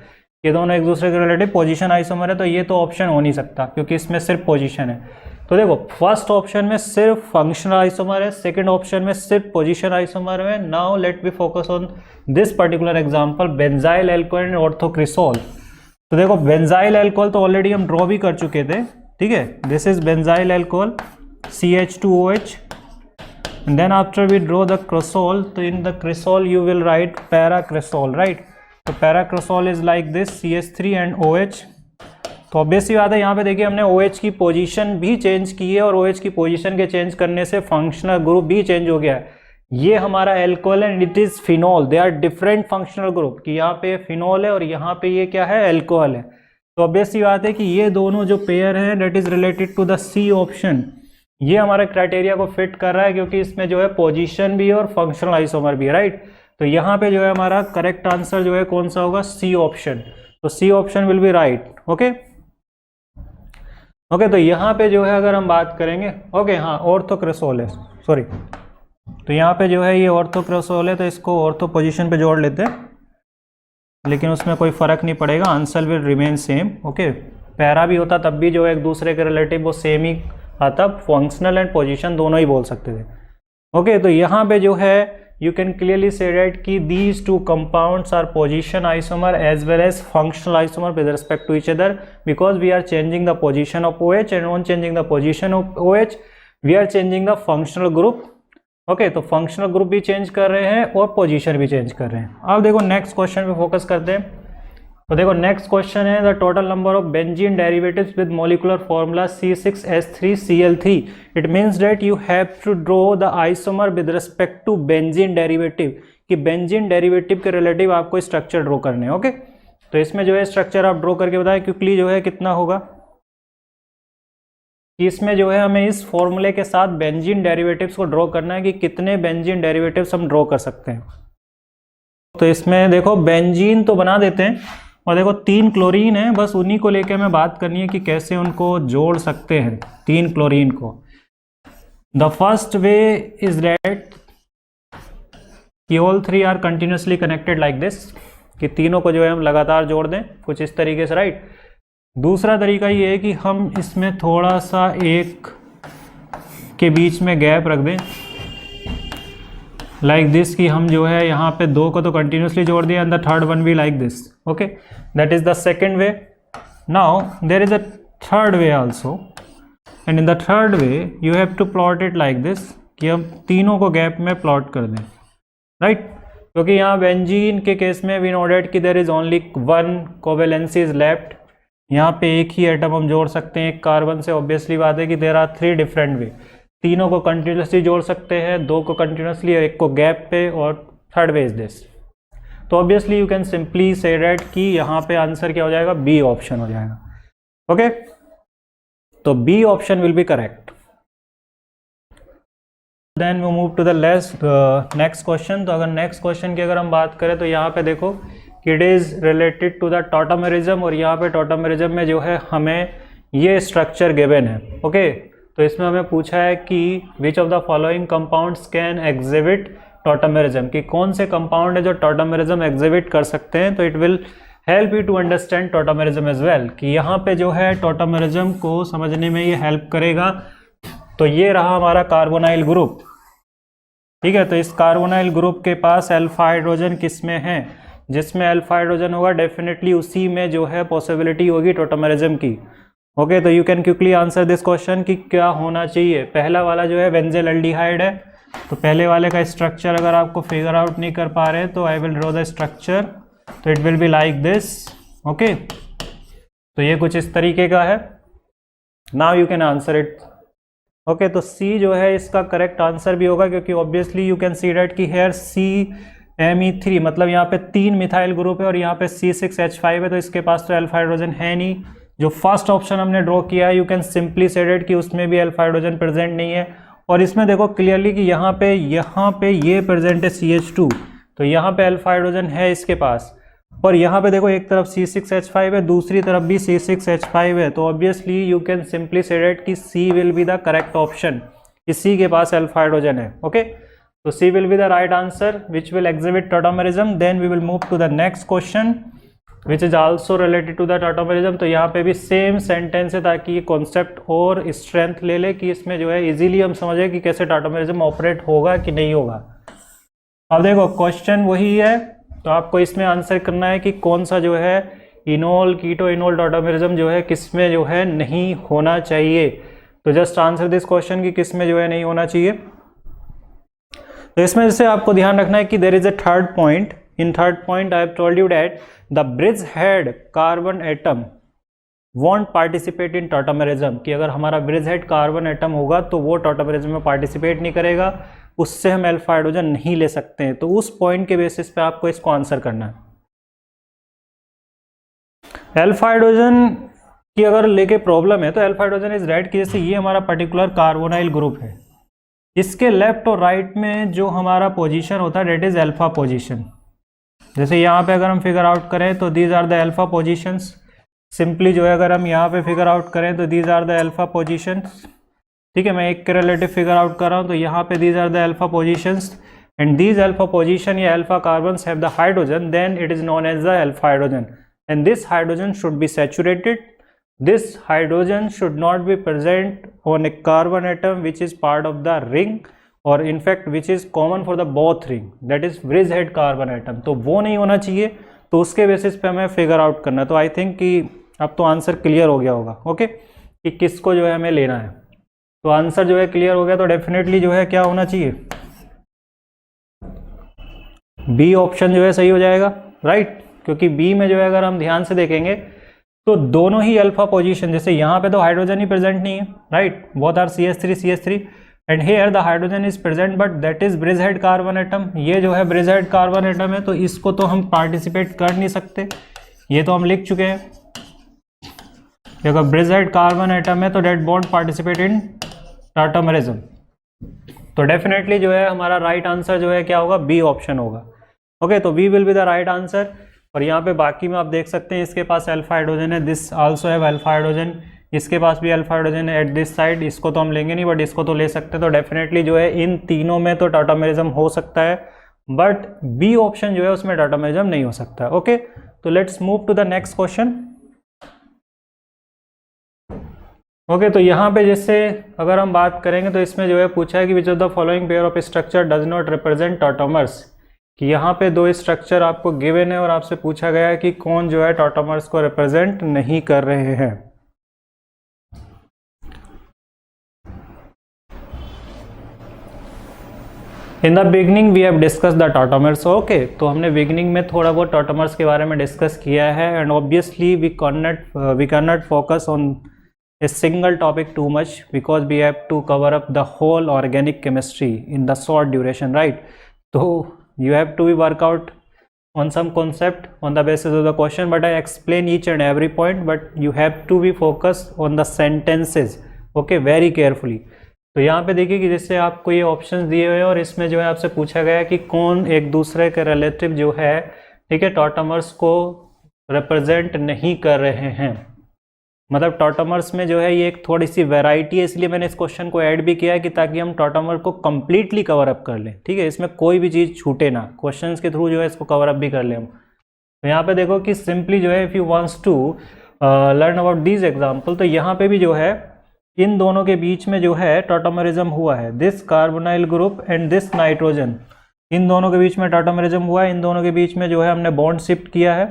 ये दोनों एक दूसरे के रिलेटिव पोजीशन आइसोमर है। तो ये तो ऑप्शन हो नहीं सकता क्योंकि इसमें सिर्फ पोजीशन है। तो देखो फर्स्ट ऑप्शन में सिर्फ फंक्शनल आइसोमर है, सेकंड ऑप्शन में सिर्फ पोजीशन आइसोमर है। Now let be focus on this particular example benzyl alcohol and orthocresol. तो देखो बेंजाइल अल्कोहल तो ऑलरेडी हम ड्रॉ भी कर चुके थे, ठीक है। This is benzyl alcohol CH2OH and then after we draw the crisol, so in the crisol you will write paracrisol, right? तो paracrisol is like this CH3 and OH। तो ऑब्वियस बात है यहाँ पे देखिए हमने OH की पोजीशन भी चेंज की है और OH की पोजीशन के चेंज करने से फंक्शनल ग्रुप भी चेंज हो गया है। ये हमारा alcohol and it is phenol, they are different functional group, कि यहाँ पे फिनॉल है और यहाँ पे ये क्या है, अल्कोहल है। तो ऑब्वियस बात है कि ये दोनों जो पेयर है that is related to the C option, ये हमारे क्राइटेरिया को फिट कर रहा है क्योंकि इसमें जो है पोजीशन भी है और फंक्शनल आइसोमर भी है, राइट। तो यहाँ पे जो है हमारा करेक्ट आंसर जो है कौन सा होगा, C ऑप्शन। तो C option will B right. Okay okay, तो यहाँ पे जो है अगर हम बात करेंगे, ओके हाँ ऑर्थोक्रिसोल है, सॉरी। तो यहाँ पे जो है ये ऑर्थोक्रिसोल है, तो इसको ऑर्थो पोजीशन पे जोड़ लेते हैं, लेकिन उसमें कोई फर्क नहीं पड़ेगा, answer will remain same. Okay, para भी होता तब भी जो है एक दूसरे के रिलेटिव वो सेम ही आता, फंक्शनल एंड पोजीशन दोनों ही बोल सकते थे। ओके, तो यहाँ पे जो है you can clearly say that कि these two compounds are position isomer as well as functional isomer with respect to each other because we are changing the position of OH and on changing the position of OH we are changing the functional group। Okay, तो functional group भी change कर रहे हैं और position भी change कर रहे हैं। अब देखो नेक्स्ट क्वेश्चन पे फोकस करते हैं। तो देखो नेक्स्ट क्वेश्चन है the total number of benzene derivatives with molecular formula C6H3Cl3। It means that you have to draw the isomer with respect to benzene derivative, कि बेंजीन डेरिवेटिव के relative आपको structure draw करने हैं। Okay, तो इसमें जो है स्ट्रक्चर आप ड्रॉ करके बताएं क्विकली जो है कितना होगा, कि इसमें जो है हमें इस फॉर्मूले के साथ बेंजीन डेरिवेटिव्स को ड्रॉ करना है कि कितने बेंजीन डेरिवेटिव्स हम ड्रॉ कर सकते हैं। तो इसमें देखो बेंजीन तो बना देते हैं और देखो 3 क्लोरीन है, बस उन्हीं को लेकर हमें बात करनी है कि कैसे उनको जोड़ सकते हैं 3 क्लोरीन को। The first way is that कि all 3 are continuously connected like this, कि तीनों को जो है हम लगातार जोड़ दें कुछ इस तरीके से, राइट। दूसरा तरीका ये है कि हम इसमें थोड़ा सा एक के बीच में गैप रख दें लाइक दिस, कि हम जो है यहाँ पे 2 को तो कंटिन्यूसली जोड़ दिया एंड द थर्ड वन भी like this. Okay, that is the second way. Now there is a third way also, and in the third way you have to plot it like this, कि हम तीनों को gap में plot कर दें, right. क्योंकि यहाँ बेंजीन के केस में वी नोटेड कि there is only 1 covalency is left. यहाँ पे एक ही एटम हम जोड़ सकते हैं एक कार्बन से. ऑब्वियसली बात है कि देर आर 3 डिफरेंट वे. तीनों को कंटिन्यूसली जोड़ सकते हैं, 2 को कंटिन्यूसली, एक को गैप पे, और थर्ड वे इज दिस. तो obviously you can simply say that कि यहाँ पे आंसर क्या हो जाएगा, बी ऑप्शन हो जाएगा. ओके, तो B option will be correct. Then we move to the next question. तो अगर नेक्स्ट क्वेश्चन की अगर हम बात करें तो यहाँ पे देखो कि it is related to the tautomerism, और यहाँ पे टॉटोमेरिज्म में जो है हमें ये स्ट्रक्चर गिवन है. ओके, तो इसमें हमें पूछा है कि which of the following compounds can exhibit tautomerism, कि कौन से कंपाउंड है जो टॉटोमेरिज्म एग्जिबिट कर सकते हैं. तो it will help you to understand tautomerism as well, कि यहाँ पे जो है टॉटोमेरिज्म को समझने में ये हेल्प करेगा. तो ये रहा हमारा कार्बोनाइल ग्रुप, ठीक है. तो इस कार्बोनाइल ग्रुप के पास अल्फा हाइड्रोजन किस में है, जिसमें अल्फा हाइड्रोजन होगा डेफिनेटली उसी में जो है पॉसिबिलिटी होगी टॉटोमेरिज्म की. ओके, तो you can quickly answer this question कि क्या होना चाहिए. पहला वाला जो है बेंजेल एल्डिहाइड है, तो पहले वाले का स्ट्रक्चर अगर आपको फिगर आउट नहीं कर पा रहे तो I will draw the structure. तो it will be like this. Okay, तो ये कुछ इस तरीके का है. Now you can answer it. Okay, तो सी जो है इसका करेक्ट आंसर भी होगा, क्योंकि obviously you can see that कि हेयर CMe3 मतलब यहाँ पे 3 मिथाइल ग्रुप है और यहाँ पे C6H5 है, तो इसके पास तो अल्फा हाइड्रोजन है नहीं. जो फर्स्ट ऑप्शन हमने ड्रॉ किया है you can simply say that कि उसमें भी अल्फा हाइड्रोजन प्रेजेंट नहीं है. और इसमें देखो क्लियरली कि यहाँ पे ये प्रेजेंट है CH2, तो यहाँ पे अल्फा हाइड्रोजन है इसके पास. और यहाँ पे देखो एक तरफ C6H5 है, दूसरी तरफ भी C6H5 है. तो obviously you can simply say that कि C will be the correct option, इसी के पास अल्फा हाइड्रोजन है. ओके, तो C will be the right answer which will exhibit tautomerism. Then we will move to the next question which is also related to the tautomerism. तो यहाँ पे भी same sentence है ताकि ये कॉन्सेप्ट और स्ट्रेंथ ले ले, कि इसमें जो है इजीली हम समझे कि कैसे टॉटोमेरिज्म ऑपरेट होगा कि नहीं होगा. अब देखो क्वेश्चन वही है, तो आपको इसमें आंसर करना है कि कौन सा जो है इनोल कीटो इनोल टॉटोमेरिज्म जो है किसमें जो है नहीं होना चाहिए. तो जस्ट आंसर दिस क्वेश्चन कि किसमें जो है नहीं होना चाहिए. तो इसमें जैसे आपको ध्यान रखना है कि there is a third point. In third point, I have told you that the bridgehead carbon atom won't participate in tautomerism, कि अगर हमारा bridgehead carbon atom होगा तो वो tautomerism में participate नहीं करेगा, उससे हम अल्फा हाइड्रोजन नहीं ले सकते हैं. तो उस पॉइंट के बेसिस पे आपको इसको आंसर करना है. अल्फा हाइड्रोजन की अगर लेके प्रॉब्लम है तो अल्फा हाइड्रोजन इज राइट कि जैसे ये हमारा पर्टिकुलर कार्बोनाइल ग्रुप है, इसके लेफ्ट और राइट में जो हमारा पोजीशन होता है डेट इज अल्फा पोजीशन. जैसे यहाँ पे अगर हम फिगर आउट करें तो these are the alpha positions. Simply जो है अगर हम यहाँ पे फिगर आउट करें तो these are the alpha positions. ठीक है, मैं एक के रिलेटिव फिगर आउट कर रहा हूँ, तो यहाँ पे these are the alpha positions and these alpha position या alpha carbons have the hydrogen, then it is known as the alpha hydrogen. And this hydrogen should be saturated. This hydrogen should not be present on a carbon atom which is part of the ring, और in fact which is common for the both ring, that is bridgehead carbon atom. तो वो नहीं होना चाहिए, तो उसके basis पे हमें फिगर आउट करना है. तो आई थिंक कि अब तो आंसर क्लियर हो गया होगा. ओके, कि किसको जो है हमें लेना है. तो आंसर जो है क्लियर हो गया, तो डेफिनेटली जो है क्या होना चाहिए, बी ऑप्शन जो है सही हो जाएगा, राइट. क्योंकि बी में जो है अगर हम ध्यान से देखेंगे तो दोनों ही अल्फा पोजीशन, जैसे यहाँ पे तो हाइड्रोजन ही प्रेजेंट नहीं है, right, both are CH3 and here the hydrogen is present but that is bridgehead carbon atom. ये जो है ब्रिजहेड कार्बन एटम है, तो इसको तो हम पार्टिसिपेट कर नहीं सकते, ये तो हम लिख चुके हैं. अगर ब्रिजहेड कार्बन एटम है तो that won't participate in tautomerism. तो डेफिनेटली जो है हमारा राइट आंसर जो है क्या होगा, बी ऑप्शन होगा. ओके, तो B will be the right answer. और यहाँ पे बाकी में आप देख सकते हैं इसके पास अल्फा हाइड्रोजन है, this also have alpha hydrogen, इसके पास भी अल्फा हाइड्रोजन है एट दिस साइड. इसको तो हम लेंगे नहीं बट इसको तो ले सकते हैं. तो डेफिनेटली जो है इन तीनों में तो टॉटोमेरिज्म हो सकता है, बट बी ऑप्शन जो है उसमें टॉटोमेरिज्म नहीं हो सकता. ओके, तो let's move to the next question. Okay तो यहाँ पे जैसे अगर हम बात करेंगे तो इसमें जो है पूछा है कि which of the following pair of structure does not represent tautomers, कि यहाँ पे दो स्ट्रक्चर आपको गिवन है और आपसे पूछा गया है कि कौन जो है टॉटोमर्स को रिप्रेजेंट नहीं कर रहे हैं। In the beginning we have discuss the tautomers. Okay तो हमने बिगनिंग में थोड़ा बहुत टॉटोमर्स के बारे में डिस्कस किया है, and obviously we can not focus on a single topic too much because we have to cover up the whole organic chemistry in the short duration, right? So you have to work out on some concept on the basis of the question, but I explain each and every point, but you have to be focused on the sentences, okay, very carefully. तो यहाँ पे देखिए कि जैसे आपको ये options दिए हुए हैं और इसमें जो है आपसे पूछा गया है कि कौन एक दूसरे के रिलेटिव जो है, ठीक है, टॉटोमर्स को रिप्रेजेंट नहीं कर रहे हैं। मतलब टॉटोमर्स में जो है ये एक थोड़ी सी वैरायटी है, इसलिए मैंने इस क्वेश्चन को ऐड भी किया है कि ताकि हम टॉटोमर को कंप्लीटली कवर अप कर लें, ठीक है, इसमें कोई भी चीज़ छूटे ना, क्वेश्चंस के थ्रू जो है इसको कवर अप भी कर लें हम। तो यहाँ पे देखो कि सिंपली जो है if you wants to learn about these example, तो यहाँ पे भी जो है इन दोनों के बीच में जो है टॉटोमरिज्म हुआ है, this carbonyl group and this nitrogen, इन दोनों के बीच में टॉटोमरिज्म हुआ है, इन दोनों के बीच में जो है हमने बॉन्ड शिफ्ट किया है,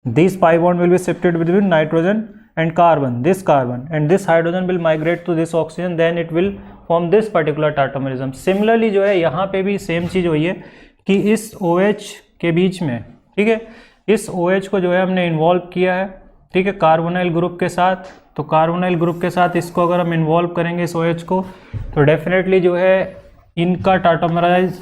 this pi bond will be shifted between nitrogen and carbon, this carbon and this hydrogen will migrate to this oxygen, then it will form this particular tautomerism. Similarly जो है यहाँ पे भी सेम चीज़ हुई है कि इस OH के बीच में, ठीक है, इस OH को जो है हमने इन्वॉल्व किया है, ठीक है, कार्बोनाइल ग्रुप के साथ। तो कार्बोनाइल ग्रुप के साथ इसको अगर हम इन्वॉल्व करेंगे इस OH को, तो डेफिनेटली जो है इनका टॉटोमराइज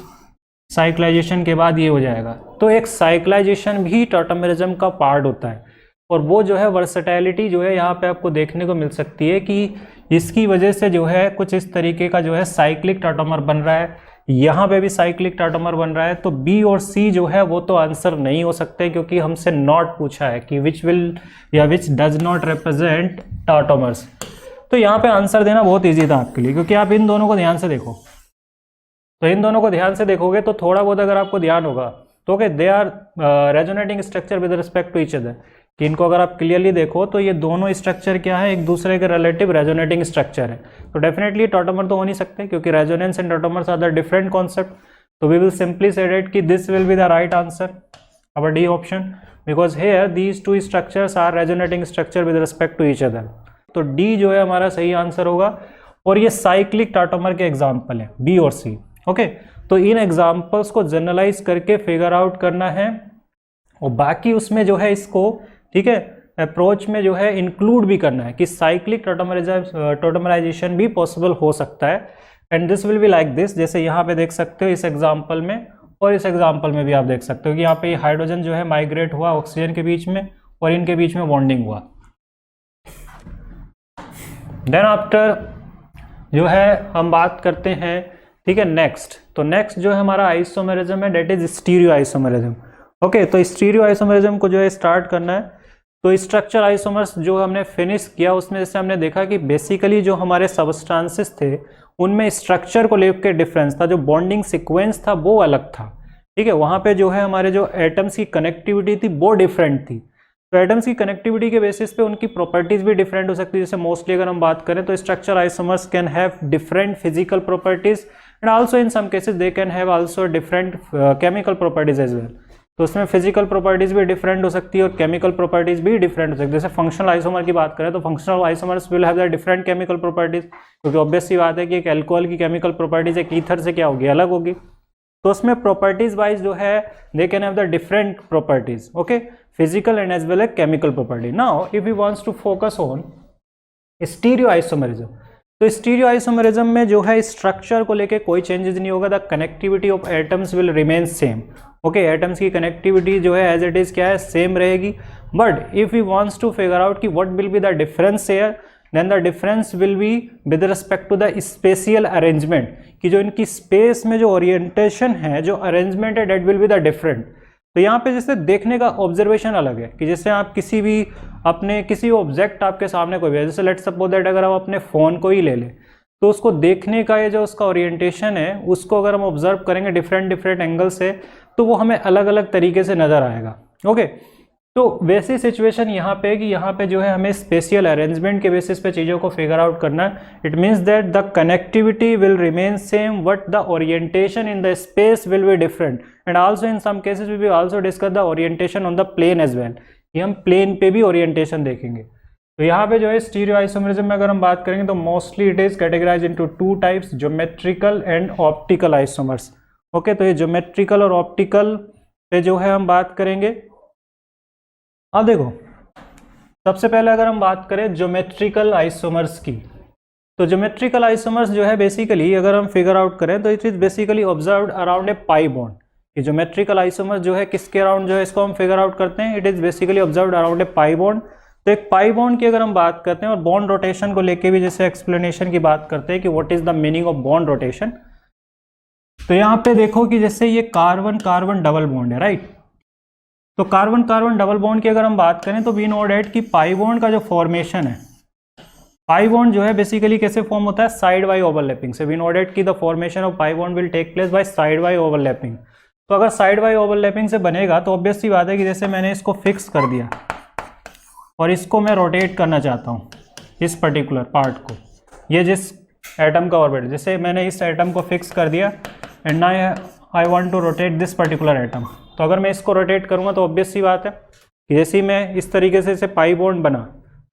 साइक्लाइजेशन के बाद ये हो जाएगा। तो एक साइक्लाइजेशन भी टॉटोमेरिज्म का पार्ट होता है, और वो जो है वर्सेटैलिटी जो है यहाँ पे आपको देखने को मिल सकती है कि इसकी वजह से जो है कुछ इस तरीके का जो है साइक्लिक टॉटोमर बन रहा है, यहाँ पे भी साइक्लिक टॉटोमर बन रहा है। तो बी और सी जो है वो तो आंसर नहीं हो सकते, क्योंकि हमसे नॉट पूछा है कि विच विल या which does not represent tautomers. तो यहाँ पे आंसर देना बहुत ईजी था आपके लिए, क्योंकि आप इन दोनों को ध्यान से देखो, तो इन दोनों को ध्यान से देखोगे तो थोड़ा बहुत अगर आपको ध्यान होगा तो okay they are resonating structure with respect to each other, कि इनको अगर आप क्लियरली देखो तो ये दोनों स्ट्रक्चर क्या है, एक दूसरे के रिलेटिव रेजोनेटिंग स्ट्रक्चर है। तो डेफिनेटली टॉटोमर तो हो नहीं सकते, क्योंकि resonance and tautomers are the different concept. तो we will simply say that कि this will be the right answer our D option, because here these two structures are resonating structure with respect to each other. तो D जो है हमारा सही answer होगा, और ये साइक्लिक टॉटोमर के एग्जाम्पल है बी और सी। ओके तो इन एग्जाम्पल्स को जनरलाइज करके फिगर आउट करना है, और बाकी उसमें जो है इसको, ठीक है, अप्रोच में जो है इंक्लूड भी करना है कि साइक्लिक टॉटोमराइजेशन भी पॉसिबल हो सकता है। And this will be like this, जैसे यहाँ पे देख सकते हो इस एग्जांपल में, और इस एग्जांपल में भी आप देख सकते हो कि यहाँ पे हाइड्रोजन जो है माइग्रेट हुआ ऑक्सीजन के बीच में, और इनके बीच में बॉन्डिंग हुआ। देन आफ्टर जो है हम बात करते हैं, ठीक है, नेक्स्ट। तो नेक्स्ट जो है हमारा आइसोमेरिज्म है, that is stereo isomerism. Okay तो स्टीरियो आइसोमेरिज्म को जो है स्टार्ट करना है। तो स्ट्रक्चर आइसोमर्स जो हमने फिनिश किया उसमें जैसे हमने देखा कि बेसिकली जो हमारे सबस्टांसेस थे उनमें स्ट्रक्चर को लेकर डिफरेंस था, जो बॉन्डिंग सीक्वेंस था वो अलग था, ठीक है। वहाँ पे जो है हमारे जो एटम्स की कनेक्टिविटी थी वो डिफरेंट थी। तो एटम्स की कनेक्टिविटी के बेसिस पे उनकी प्रॉपर्टीज भी डिफरेंट हो सकती है। जैसे मोस्टली अगर हम बात करें तो structure isomers can have different physical properties and also in some cases they can have also different chemical properties as well. तो उसमें फिजिकल प्रॉपर्टीज भी डिफरेंट हो सकती है और केमिकल प्रॉपर्टीज भी डिफरेंट हो सकती है। जैसे फंक्शनल आइसोमर की बात करें तो functional isomers will have the different chemical properties, क्योंकि ऑब्वियस सी बात है कि एक अल्कोहल की केमिकल प्रॉपर्टीज एक ईथर से क्या होगी, अलग होगी। तो उसमें प्रॉपर्टीज वाइज जो है they can have the different properties, okay, physical and as well as chemical property. Now if you wants to focus on stereo isomerism, तो स्टीरियो आइसोमरिज्म में जो है स्ट्रक्चर को लेके कोई चेंजेस नहीं होगा, the connectivity of atoms will remain same, okay, atoms की कनेक्टिविटी जो है एज इट इज क्या है, सेम रहेगी। But if you wants to figure out कि what will be the difference here, then the difference will be with respect to the spatial arrangement, कि जो इनकी स्पेस में जो ओरिएंटेशन है, जो अरेंजमेंट है, that will be the different. तो यहाँ पे जैसे देखने का ऑब्जर्वेशन अलग है, कि जैसे आप किसी भी अपने किसी ऑब्जेक्ट आपके सामने कोई भी है, जैसे लेट्स सपोज दैट अगर हम अपने फ़ोन को ही ले लें तो उसको देखने का ये जो उसका ओरिएंटेशन है उसको अगर हम ऑब्जर्व करेंगे डिफरेंट एंगल से तो वो हमें अलग अलग तरीके से नज़र आएगा, ओके। तो वैसी सिचुएशन यहाँ पे कि यहाँ पे जो है हमें स्पेशियल अरेंजमेंट के बेसिस पे चीज़ों को फिगर आउट करना है। It means that the connectivity will remain same but the orientation in the space will be different and also in some cases we will also discuss the orientation on the plane as well. ये हम plane पे भी orientation देखेंगे। तो यहाँ पे जो है स्टीरियो आइसोमरिज्म में अगर हम बात करेंगे तो mostly it is categorize into two types, geometrical and optical isomers. Okay, तो ये ज्योमेट्रिकल और ऑप्टिकल पे जो है हम बात करेंगे। अब देखो, सबसे पहले अगर हम बात करें ज्योमेट्रिकल आइसोमर्स की, तो ज्योमेट्रिकल आइसोमर्स जो है बेसिकली अगर हम फिगर आउट करें तो it is basically observed around a pi bond. कि ज्योमेट्रिकल आइसोमर्स जो है किसके अराउंड जो है इसको हम फिगर आउट करते हैं, it is basically observed around a pi bond. तो एक पाई बॉन्ड की अगर हम बात करते हैं और बॉन्ड रोटेशन को लेके भी जैसे एक्सप्लेनेशन की बात करते हैं कि what is the meaning of bond rotation, तो यहाँ पे देखो कि जैसे ये कार्बन कार्बन डबल बॉन्ड है, राइट। तो कार्बन कार्बन डबल बॉन्ड की अगर हम बात करें तो वी नो डेट कि पाई बॉन्ड का जो फॉर्मेशन है, पाई बॉन्ड जो है बेसिकली कैसे फॉर्म होता है, साइड वाई ओवरलैपिंग से। वी नो डेट कि the formation of pi bond will take place by sideways overlapping. तो अगर साइड वाई ओवरलैपिंग से बनेगा तो ऑब्वियस सी बात है कि जैसे मैंने इसको फिक्स कर दिया और इसको मैं रोटेट करना चाहता हूँ इस पर्टिकुलर पार्ट को, ये जिस एटम का ऑर्बिट, जैसे मैंने इस एटम को फिक्स कर दिया and now I want to rotate this particular atom. तो अगर मैं इसको रोटेट करूँगा तो ऑब्वियस सी बात है कि जैसे ही मैं इस तरीके से पाई बॉन्ड बना,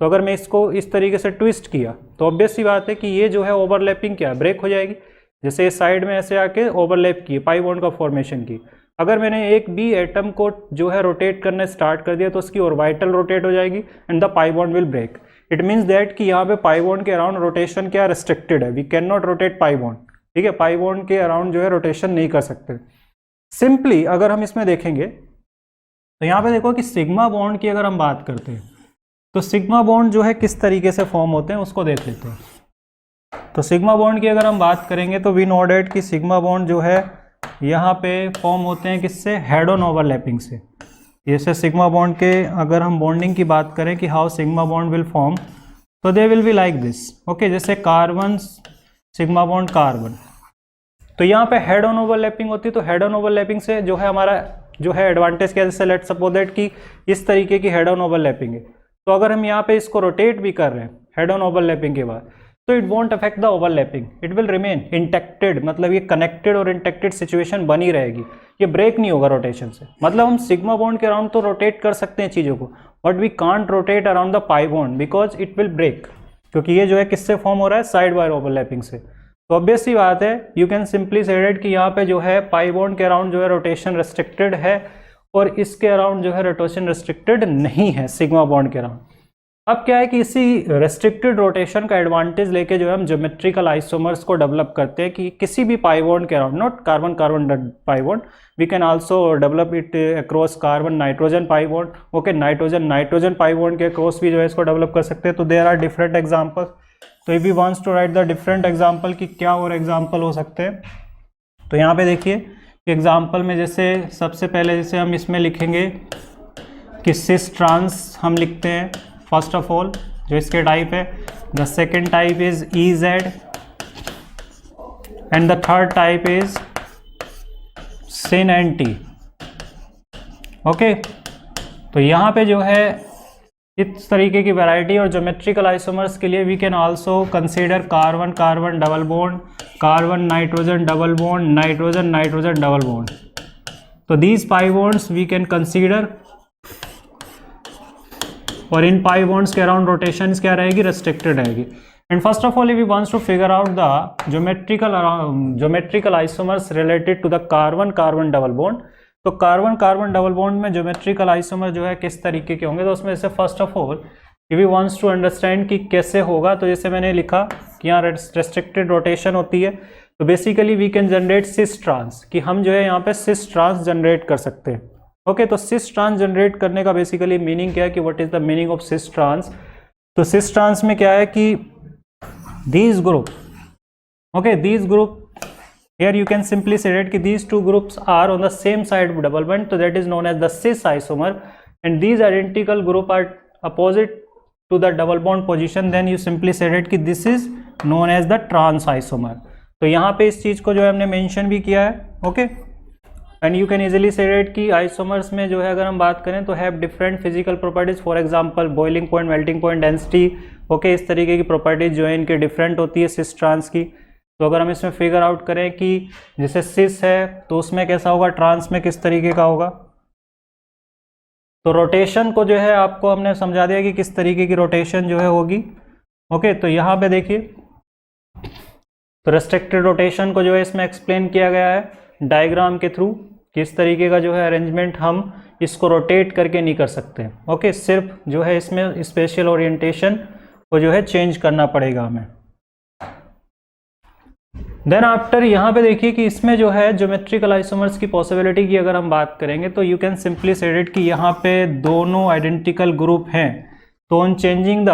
तो अगर मैं इसको इस तरीके से ट्विस्ट किया तो ऑब्वियस सी बात है कि ये जो है ओवरलैपिंग क्या ब्रेक हो जाएगी। जैसे इस साइड में ऐसे आके ओवरलैप की पाई बॉन्ड का फॉर्मेशन की, अगर मैंने एक भी एटम को जो है रोटेट करना स्टार्ट कर दिया तो उसकी ऑर्बिटल रोटेट हो जाएगी and the pi bond will break. It means that कि यहाँ पे पाई बॉन्ड के अराउंड रोटेशन क्या रिस्ट्रिक्टेड है, we can not rotate pi bond, ठीक है। पाई बॉन्ड के अराउंड जो है रोटेशन नहीं कर सकते। सिंपली अगर हम इसमें देखेंगे तो यहाँ पे देखो कि सिग्मा बॉन्ड की अगर हम बात करते हैं तो सिग्मा बॉन्ड जो है किस तरीके से फॉर्म होते हैं उसको देख लेते हैं। तो सिग्मा बॉन्ड की अगर हम बात करेंगे तो वी नो डेट कि सिग्मा बॉन्ड जो है यहाँ पे फॉर्म होते हैं किससे, हेड ऑन ओवरलैपिंग से। जैसे सिग्मा बॉन्ड के अगर हम बॉन्डिंग की बात करें कि how sigma bond will form, तो they will be like this. Okay, जैसे कार्बन सिग्मा बॉन्ड कार्बन, तो यहाँ पे हेड ऑन ओवरलैपिंग होती है। तो हेड ऑन ओवरलैपिंग से जो है हमारा जो है एडवांटेज क्या है, जैसे लेट्स सपोज दैट कि इस तरीके की हेड ऑन ओवरलैपिंग है, तो अगर हम यहाँ पे इसको रोटेट भी कर रहे हैं हेड ऑन ओवरलैपिंग के बाद, तो it won't affect the overlapping, it will remain intacted, मतलब ये कनेक्टेड और इंटेक्टेड सिचुएशन बनी रहेगी, ये ब्रेक नहीं होगा रोटेशन से। मतलब हम सिग्मा बॉन्ड के अराउंड तो रोटेट कर सकते हैं चीज़ों को, but we can't rotate around the pi bond because it will break, क्योंकि ये जो है किससे फॉर्म हो रहा है, साइड वाई ओवरलैपिंग से। तो ऑब्वियस सी बात है, you can simply say that कि यहाँ पे जो है पाई बॉन्ड के अराउंड जो है रोटेशन रेस्ट्रिक्टेड है और इसके अराउंड जो है रोटेशन रेस्ट्रिक्टेड नहीं है सिग्मा बॉन्ड के अराउंड। अब क्या है कि इसी रेस्ट्रिक्टेड रोटेशन का एडवांटेज लेके जो है हम ज्योमेट्रिकल आइसोमर्स को डेवलप करते हैं कि किसी भी पाई बॉन्ड के around, not carbon carbon pi bond, we can also develop it across carbon nitrogen pi bond. Okay, nitrogen nitrogen pi bond के अक्रॉस भी जो है इसको डेवलप कर सकते हैं। तो देयर आर डिफरेंट एग्जाम्पल्स। तो if we wants to write the different example कि क्या और एग्जाम्पल हो सकते हैं, तो यहाँ पे देखिए एग्जाम्पल में जैसे सबसे पहले जैसे हम इसमें लिखेंगे कि सिस ट्रांस हम लिखते हैं फर्स्ट ऑफ ऑल, जो इसके टाइप है। The second type is EZ and the third type is sin and T। Okay, तो यहाँ पे जो है इस तरीके की वैरायटी और ज्योमेट्रिकल आइसोमर्स के लिए we can also consider carbon carbon double bond, carbon nitrogen double bond, nitrogen nitrogen double bond. तो these pi bonds we can consider, और इन पाई बॉन्ड्स के अराउंड रोटेशन क्या रहेगी, रेस्ट्रिक्टेड रहेगी। And first of all if we wants to figure out the geometrical isomers related to the carbon carbon double bond, तो carbon carbon double bond में geometrical isomer जो है किस तरीके के होंगे, तो उसमें जैसे first of all if we wants to understand कि कैसे होगा, तो जैसे मैंने लिखा कि यहाँ रेस्ट्रिक्टेड रोटेशन होती है, तो basically we can generate cis trans, कि हम जो है यहाँ पे सिस ट्रांस जनरेट कर सकते हैं। ओके, तो सिस ट्रांस जनरेट करने का बेसिकली मीनिंग क्या है कि what is the meaning of cis trans. तो सिस ट्रांस में क्या है कि these group, okay, these group here you can simply say that कि these two groups are on the same side of double bond, so that is known as the cis isomer, and these identical group are opposite to the double bond position, then you simply say that कि this is known as the trans isomer। तो यहाँ पे इस चीज को जो है हमने मेंशन भी किया है। Okay, and you can easily से डेट कि आइसोमर्स में जो है अगर हम बात करें तो have different physical properties, for example boiling point, melting point, density, okay, इस तरीके की प्रॉपर्टीज जो है इनकी डिफरेंट होती है सिस ट्रांस की। तो अगर हम इसमें फिगर आउट करें कि जैसे सिस है तो उसमें कैसा होगा, ट्रांस में किस तरीके का होगा। तो रोटेशन को जो है आपको हमने समझा दिया कि किस तरीके की रोटेशन जो है होगी, ओके। तो यहाँ पे देखिए, तो रेस्ट्रिक्टेड रोटेशन को जो है इसमें एक्सप्लेन किया गया है डायग्राम के थ्रू, किस तरीके का जो है अरेंजमेंट हम इसको रोटेट करके नहीं कर सकते, ओके। सिर्फ जो है इसमें स्पेशल ओरिएंटेशन को जो है चेंज करना पड़ेगा हमें। देन आफ्टर यहाँ पे देखिए कि इसमें जो है ज्योमेट्रिकल आइसोमर्स की पॉसिबिलिटी की अगर हम बात करेंगे तो यू कैन सिंपली से इट कि यहाँ पे दोनों आइडेंटिकल ग्रुप हैं, तो ऑन चेंजिंग द,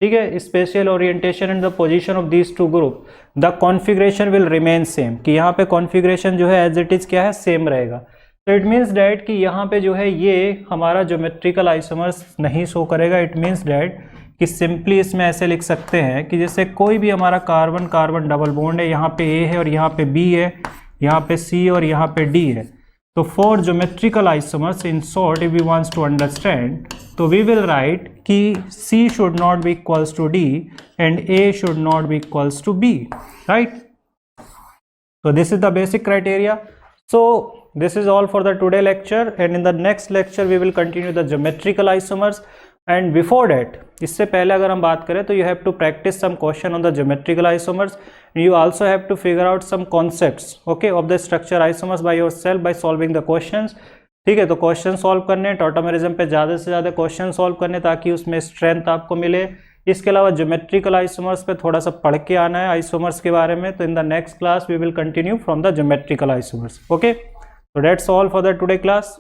ठीक है, special orientation and the position of these two group the configuration will remain same, कि यहाँ पे कॉन्फ़िगरेशन जो है एज इट इज क्या है, सेम रहेगा। तो इट मीन्स डैट कि यहाँ पे जो है ये हमारा ज्योमेट्रिकल आइसोमर्स नहीं शो करेगा। इट मीन्स डैट कि सिंपली इसमें ऐसे लिख सकते हैं कि जैसे कोई भी हमारा कार्बन कार्बन डबल बॉन्ड है, यहाँ पे ए है और यहाँ पे बी है, यहाँ पे सी और यहाँ पे डी है। तो for geometrical isomers in short if we wants to understand, तो वी विल राइट कि C should not be equals to D and A should not be equals to B, right. So this is the basic criteria. So this is all for the today lecture, and in the next lecture we will continue the geometrical isomers. And before that, इससे पहले अगर हम बात करें तो you have to practice some question on the geometrical isomers. You also have to figure out some concepts, okay, of the structure isomers by yourself by solving the questions. ठीक है, तो क्वेश्चन सॉल्व करने, tautomerism पे ज़्यादा से ज़्यादा question solve करने ताकि उसमें स्ट्रेंथ आपको मिले। इसके अलावा ज्योमेट्रिकल आइसोमर्स पे थोड़ा सा पढ़ के आना है आइसोमर्स के बारे में। तो in the next class we will continue from the geometrical isomers, okay. So that's all for the today class.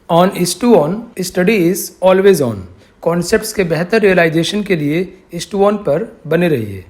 On is to on, study is always on. Concepts के बेहतर रियलाइजेशन के लिए is to on पर बने रहिए।